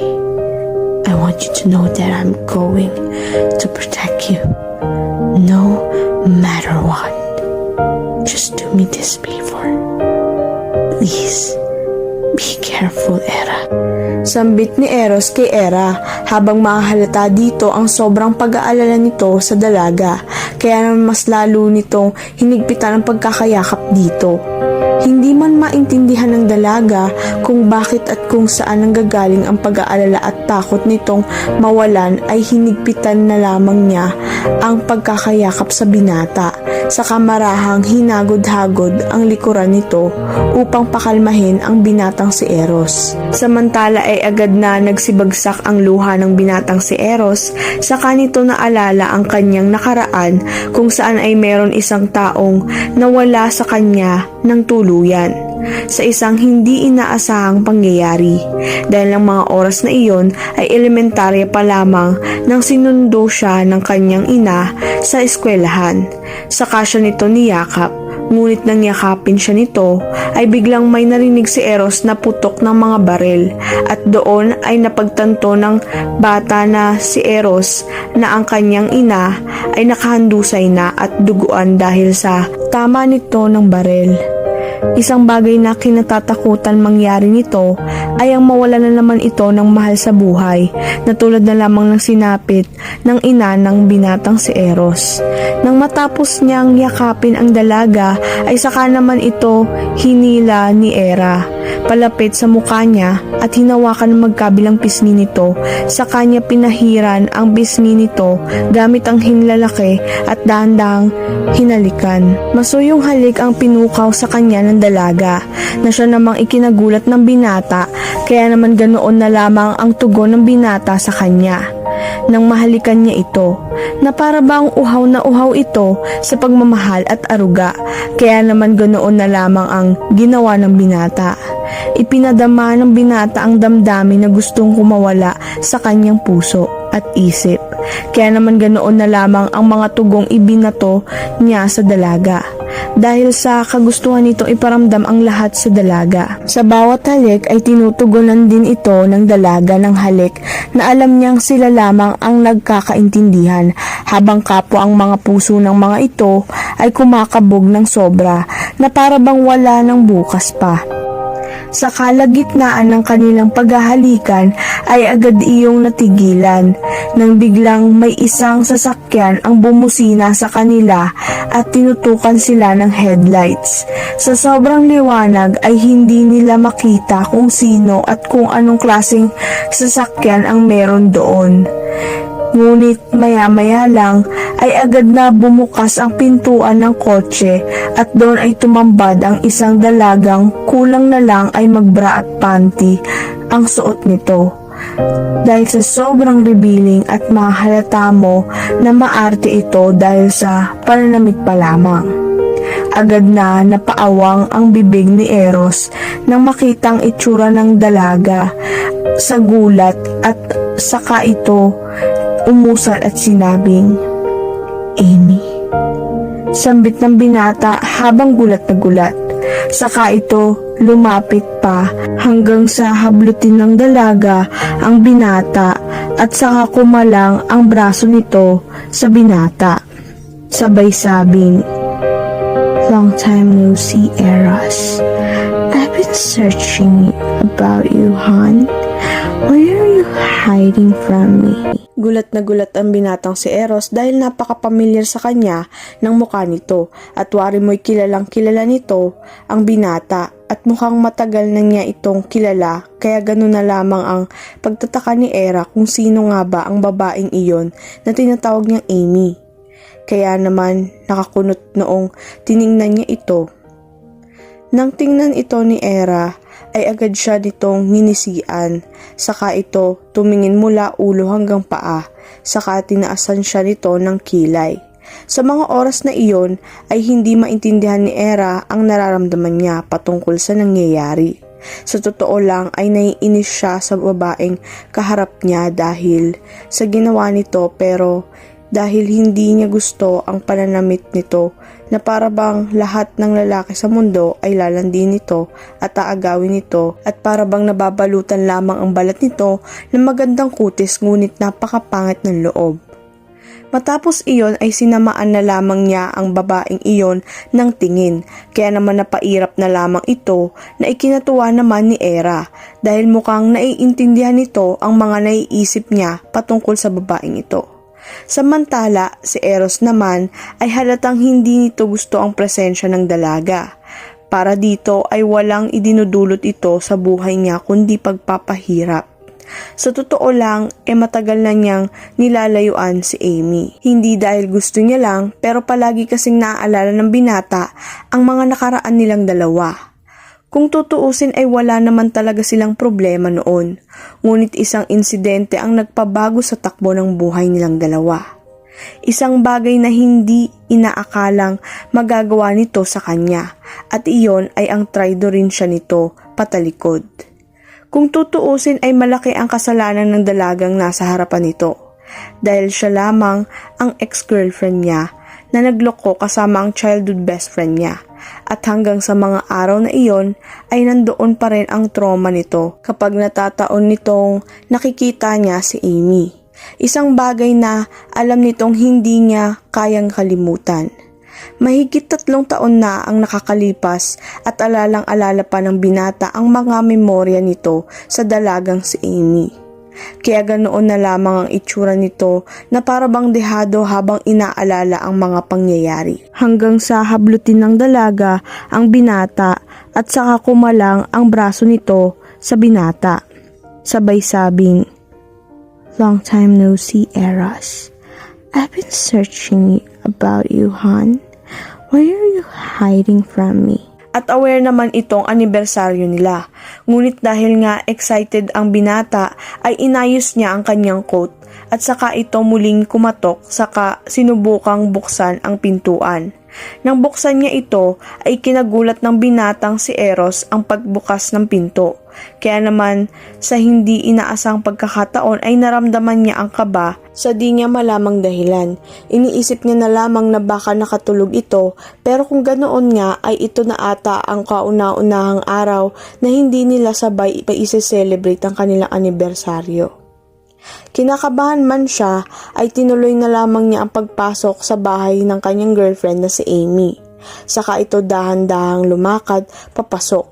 I want you to know that I'm going to protect you, no matter what. Just do me this favor. Please, be careful, Era." Sambit ni Eros kay Era habang mahahalata dito ang sobrang pag-aalala nito sa dalaga, kaya naman mas lalo nitong hinigpitan ang pagkakayakap dito. Hindi man maintindihan ng dalaga kung bakit at kung saan nanggagaling ang pag-aalala at takot nitong mawalan, ay hinigpitan na lamang niya ang pagkakayakap sa binata. Sa kamarahang hinagod-hagod ang likuran nito upang pakalmahin ang binatang si Eros. Samantala ay agad na nagsibagsak ang luha ng binatang si Eros, saka nito naalala ang kanyang nakaraan kung saan ay meron isang taong nawala sa kanya ng tuluyan sa isang hindi inaasahang pangyayari. Dahil ang mga oras na iyon ay elementarya pa lamang nang sinundo siya ng kanyang ina sa eskwelahan. Saka siya nito niyakap, ngunit nang yakapin siya nito ay biglang may narinig si Eros na putok ng mga baril, at doon ay napagtanto ng bata na si Eros na ang kanyang ina ay nakahandusay na at duguan dahil sa tama nito ng baril. Isang bagay na kinatatakutan mangyari nito ay ang mawala na naman ito ng mahal sa buhay, na tulad na lamang ng sinapit ng ina ng binatang si Eros. Nang matapos niyang yakapin ang dalaga ay saka naman ito hinila ni Hera palapit sa mukha niya at hinawakan ng magkabilang pisngi nito. Sa kanya pinahiran ang pisngi nito gamit ang hinlalaki at dahan-dahang hinalikan. Masuyong halik ang pinukaw sa kanya ng dalaga, na siya namang ikinagulat ng binata, kaya naman ganoon na lamang ang tugon ng binata sa kanya nang mahalikan niya ito, na para bang uhaw na uhaw ito sa pagmamahal at aruga, kaya naman ganoon na lamang ang ginawa ng binata. Ipinadama ng binata ang damdamin na gustong kumawala sa kanyang puso at isip, kaya naman ganoon na lamang ang mga tugong ibinato niya sa dalaga, dahil sa kagustuhan nito iparamdam ang lahat sa dalaga. Sa bawat halik ay tinutugunan din ito ng dalaga ng halik na alam niyang sila lamang ang nagkakaintindihan, habang kapwa ang mga puso ng mga ito ay kumakabog ng sobra na para bang wala ng bukas pa. Sa kalagitnaan ng kanilang paghahalikan ay agad iyong natigilan nang biglang may isang sasakyan ang bumusina sa kanila at tinutukan sila ng headlights. Sa sobrang liwanag ay hindi nila makita kung sino at kung anong klaseng sasakyan ang meron doon. Ngunit maya-maya lang ay agad na bumukas ang pintuan ng kotse at doon ay tumambad ang isang dalagang kulang na lang ay magbra at panty ang suot nito. Dahil sa sobrang revealing at mahalata mo na maarte ito dahil sa pananamit pa lamang. Agad na napaawang ang bibig ni Eros nang makitang itsura ng dalaga sa gulat, at saka ito umusal at sinabing, "Amy." Sambit ng binata habang gulat na gulat. Saka ito lumapit pa hanggang sa hablutin ng dalaga ang binata at saka kumalang ang braso nito sa binata. Sabay sabing, "Long time no see, Eros. I've been searching about you, hon. Where are you hiding from me?" Gulat na gulat ang binatang si Eros dahil napaka-pamilyar sa kanya ng mukha nito, at wari mo'y kilalang kilala nito ang binata at mukhang matagal na niya itong kilala, kaya ganun na lamang ang pagtataka ni Hera kung sino nga ba ang babaeng iyon na tinatawag niyang Amy. Kaya naman nakakunot noong tiningnan niya ito. Nang tingnan ito ni Hera ay agad siya nitong nginisian, saka ito tumingin mula ulo hanggang paa, saka tinaasan siya nito ng kilay. Sa mga oras na iyon ay hindi maintindihan ni Hera ang nararamdaman niya patungkol sa nangyayari. Sa totoo lang ay naiinis siya sa babaeng kaharap niya dahil sa ginawa nito, pero dahil hindi niya gusto ang pananamit nito na para bang lahat ng lalaki sa mundo ay lalandi nito at aagawin nito, at para bang nababalutan lamang ang balat nito ng magandang kutis ngunit napakapangit ng loob. Matapos iyon ay sinamaan na lamang niya ang babaeng iyon ng tingin, kaya naman napairap na lamang ito na ikinatuwa naman ni Hera dahil mukhang naiintindihan nito ang mga naiisip niya patungkol sa babaeng ito. Samantala, si Eros naman ay halatang hindi nito gusto ang presensya ng dalaga. Para dito ay walang idinudulot ito sa buhay niya kundi pagpapahirap. Sa totoo lang, matagal na niyang nilalayuan si Amy. Hindi dahil gusto niya lang, pero palagi kasing naaalala ng binata ang mga nakaraan nilang dalawa. Kung tutuusin ay wala naman talaga silang problema noon, ngunit isang insidente ang nagpabago sa takbo ng buhay nilang dalawa. Isang bagay na hindi inaakalang magagawa nito sa kanya, at iyon ay ang traidorin siya nito patalikod. Kung tutuusin ay malaki ang kasalanan ng dalagang nasa harapan nito, dahil siya lamang ang ex-girlfriend niya na nagloko kasama ang childhood best friend niya, at hanggang sa mga araw na iyon ay nandoon pa rin ang trauma nito kapag natataon nitong nakikita niya si Amy. Isang bagay na alam nitong hindi niya kayang kalimutan. Mahigit 3 taon na ang nakakalipas at alalang-alala pa ng binata ang mga memorya nito sa dalagang si Amy. Kaya ganoon na lamang ang itsura nito na para bang dehado habang inaalala ang mga pangyayari. Hanggang sa hablutin ng dalaga ang binata at saka kumalang ang braso nito sa binata. Sabay sabing, "Long time no see, Eros. I've been searching about you, hon. Why are you hiding from me?" At aware naman itong anibersaryo nila. Ngunit dahil nga excited ang binata ay inayos niya ang kanyang coat at saka ito muling kumatok saka sinubukang buksan ang pintuan. Nang buksan niya ito ay kinagulat ng binatang si Eros ang pagbukas ng pinto. Kaya naman sa hindi inaasang pagkakataon ay naramdaman niya ang kaba sa di niya malamang dahilan. Iniisip niya na lamang na baka nakatulog ito, pero kung ganoon nga ay ito na ata ang kauna-unahang araw na hindi nila sabay i-celebrate ang kanilang anibersaryo. Kinakabahan man siya ay tinuloy na lamang niya ang pagpasok sa bahay ng kanyang girlfriend na si Amy. Saka ito dahan-dahang lumakad papasok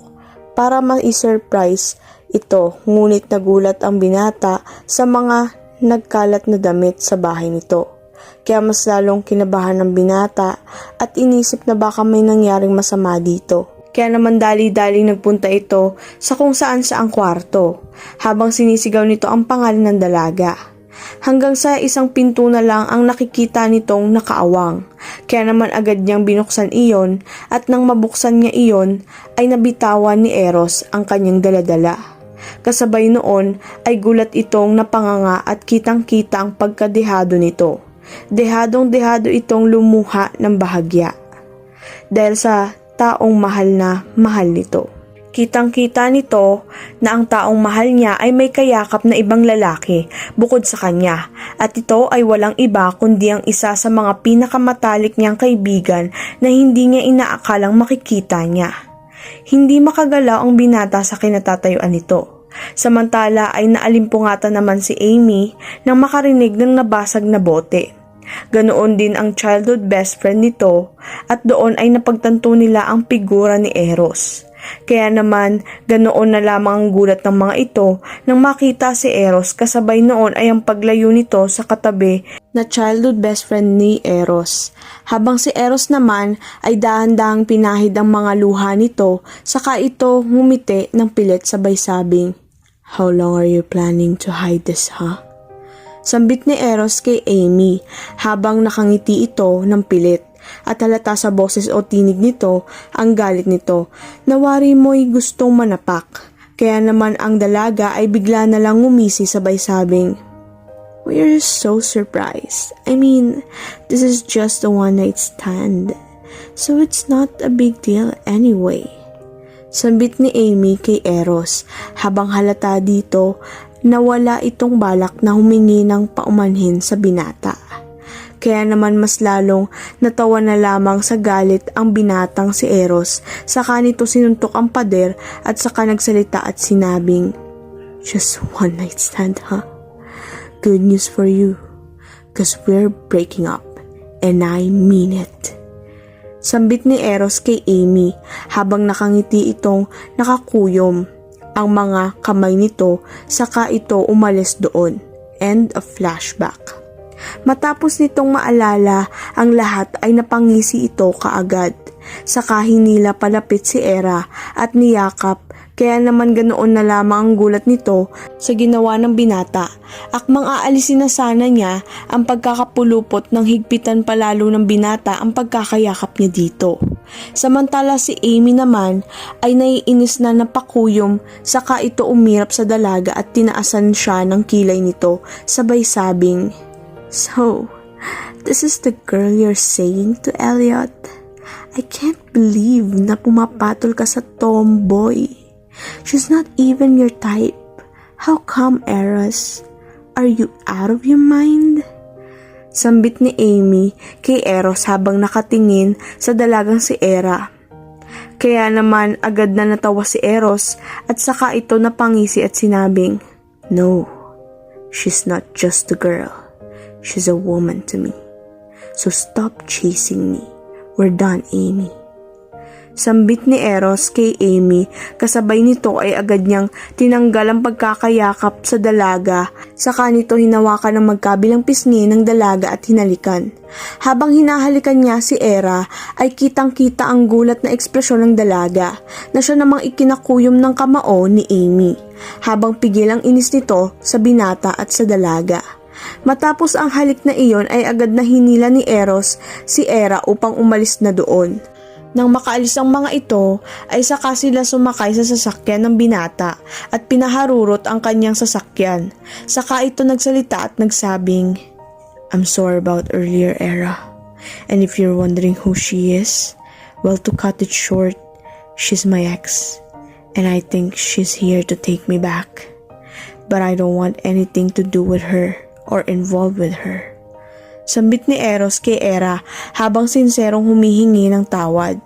para ma-surprise ito, ngunit nagulat ang binata sa mga nagkalat na damit sa bahay nito. Kaya mas lalong kinabahan ng binata at inisip na baka may nangyaring masama dito. Kaya naman dali-daling nagpunta ito sa kung saan saang kwarto, habang sinisigaw nito ang pangalan ng dalaga. Hanggang sa isang pinto na lang ang nakikita nitong nakaawang. Kaya naman agad niyang binuksan iyon, at nang mabuksan niya iyon ay nabitawan ni Eros ang kanyang daladala. Kasabay noon ay gulat itong napanganga at kitang-kita ang pagkadehado nito. Dehadong-dehado itong lumuha ng bahagya dahil sa taong mahal na mahal nito. Kitang-kita nito na ang taong mahal niya ay may kayakap na ibang lalaki bukod sa kanya, at ito ay walang iba kundi ang isa sa mga pinakamatalik niyang kaibigan na hindi niya inaakalang makikita niya. Hindi makagalaw ang binata sa kinatatayuan nito. Samantala ay naalimpungatan naman si Amy nang makarinig ng nabasag na bote. Ganoon din ang childhood best friend nito, at doon ay napagtanto nila ang figura ni Eros. Kaya naman ganoon na lamang ang gulat ng mga ito nang makita si Eros, kasabay noon ay ang paglayo nito sa katabi na childhood best friend ni Eros. Habang si Eros naman ay dahan-dahang pinahid ang mga luha nito, saka ito ngumiti ng pilit sabay sabing, "How long are you planning to hide this, huh?" Sambit ni Eros kay Amy habang nakangiti ito ng pilit, at halata sa boses o tinig nito ang galit nito. Nawari mo'y gustong manapak. Kaya naman ang dalaga ay bigla na lang ngumisi sabay sabing, "We're so surprised. I mean, this is just a one-night stand. So it's not a big deal anyway." Sambit ni Amy kay Eros habang halata dito na wala itong balak na humingi ng paumanhin sa binata. Kaya naman mas lalong natawa na lamang sa galit ang binatang si Eros, saka nito sinuntok ang pader at saka nagsalita at sinabing, "Just one night stand, huh? Good news for you, cause we're breaking up, and I mean it." Sambit ni Eros kay Amy habang nakangiti itong nakakuyom ang mga kamay nito, saka ito umalis doon. End of flashback. Matapos nitong maalala ang lahat ay napangisi ito kaagad. Saka hinila palapit si Era at niyakap, kaya naman ganoon na lamang ang gulat nito sa ginawa ng binata. Akmang aalisin na sana niya ang pagkakapulupot ng higpitan palalo ng binata ang pagkakayakap niya dito. Samantala si Amy naman ay naiinis na napakuyom, saka ito umirap sa dalaga at tinaasan siya ng kilay nito sabay sabing, "So, this is the girl you're saying to Elliot? I can't believe na pumapatol ka sa tomboy. She's not even your type. How come, Eros? Are you out of your mind?" Sambit ni Amy kay Eros habang nakatingin sa dalagang si Era. Kaya naman agad na natawa si Eros at saka ito napangisi at sinabing, "No, she's not just a girl. She's a woman to me. So stop chasing me. We're done, Amy." Sambit ni Eros kay Amy, kasabay nito ay agad niyang tinanggal ang pagkakayakap sa dalaga, saka nito hinawakan ng magkabilang pisngi ng dalaga at hinalikan. Habang hinahalikan niya si Era ay kitang-kita ang gulat na ekspresyon ng dalaga na siya namang ikinakuyom ng kamao ni Amy, habang pigil ang inis nito sa binata at sa dalaga. Matapos ang halik na iyon ay agad na hinila ni Eros si Era upang umalis na doon. Nang makaalis ang mga ito, ay saka sila sumakay sa sasakyan ng binata at pinaharurot ang kanyang sasakyan. Saka ito nagsalita at nagsabing, "I'm sorry about earlier, Era. And if you're wondering who she is, well, to cut it short, she's my ex. And I think she's here to take me back. But I don't want anything to do with her or involved with her." Sambit ni Eros kay Era habang sinserong humihingi ng tawad.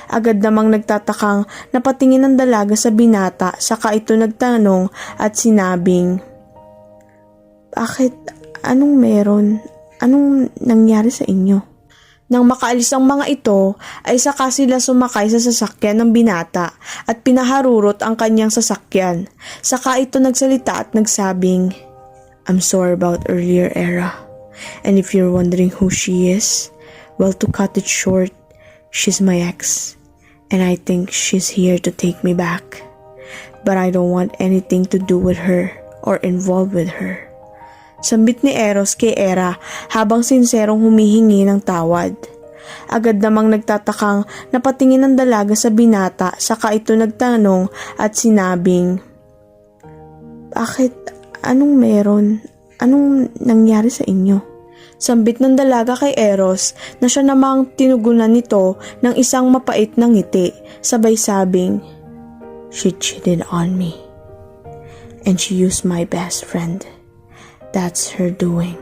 Agad namang nagtatakang napatingin ng dalaga sa binata, saka ito nagtanong at sinabing, "Bakit? Anong meron? Anong nangyari sa inyo?" Nang makaalis ang mga ito, ay saka sila sumakay sa sasakyan ng binata at pinaharurot ang kanyang sasakyan. Saka ito nagsalita at nagsabing, "I'm sorry about earlier, Era. And if you're wondering who she is, well, to cut it short, she's my ex. And I think she's here to take me back. But I don't want anything to do with her or involved with her." Sambit ni Eros kay Era habang sinserong humihingi ng tawad. Agad namang nagtatakang napatingin ng dalaga sa binata, saka ito nagtanong at sinabing, "Bakit? Anong meron? Anong nangyari sa inyo?" Sambit ng dalaga kay Eros na siya namang tinugunan nito ng isang mapait na ngiti, sabay sabing, "She cheated on me. And she used my best friend. That's her doing."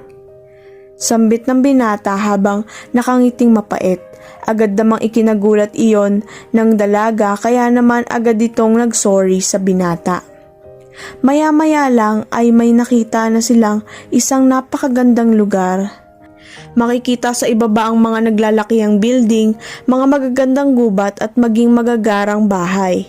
Sambit ng binata habang nakangiting mapait. Agad namang ikinagulat iyon ng dalaga, kaya naman agad itong nagsorry sa binata. Maya-maya lang ay may nakita na silang isang napakagandang lugar. Makikita sa ibaba ang mga naglalakihang building, mga magagandang gubat at maging magagarang bahay.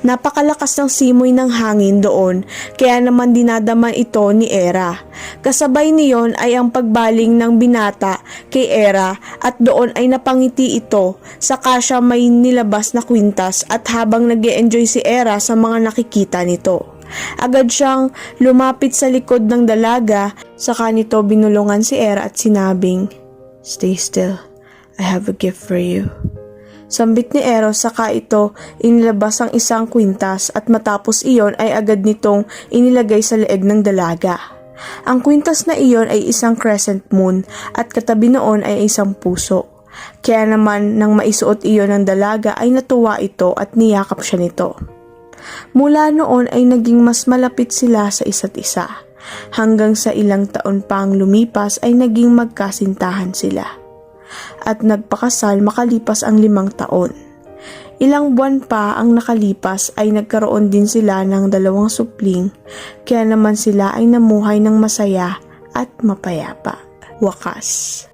Napakalakas ng simoy ng hangin doon, kaya naman dinadama ito ni Era. Kasabay niyon ay ang pagbaling ng binata kay Era at doon ay napangiti ito, saka siya may nilabas na kwintas at habang nag-e-enjoy si Era sa mga nakikita nito. Agad siyang lumapit sa likod ng dalaga, saka nito binulungan si Era at sinabing, "Stay still, I have a gift for you." Sambit ni Eros, saka ito inilabas ang isang kwintas at matapos iyon ay agad nitong inilagay sa leeg ng dalaga. Ang kwintas na iyon ay isang crescent moon at katabi noon ay isang puso. Kaya naman nang maisuot iyon ng dalaga ay natuwa ito at niyakap siya nito. Mula noon ay naging mas malapit sila sa isa't isa. Hanggang sa ilang taon pang lumipas ay naging magkasintahan sila. At nagpakasal makalipas ang 5 taon. Ilang buwan pa ang nakalipas ay nagkaroon din sila ng 2 supling, kaya naman sila ay namuhay ng masaya at mapayapa. Wakas.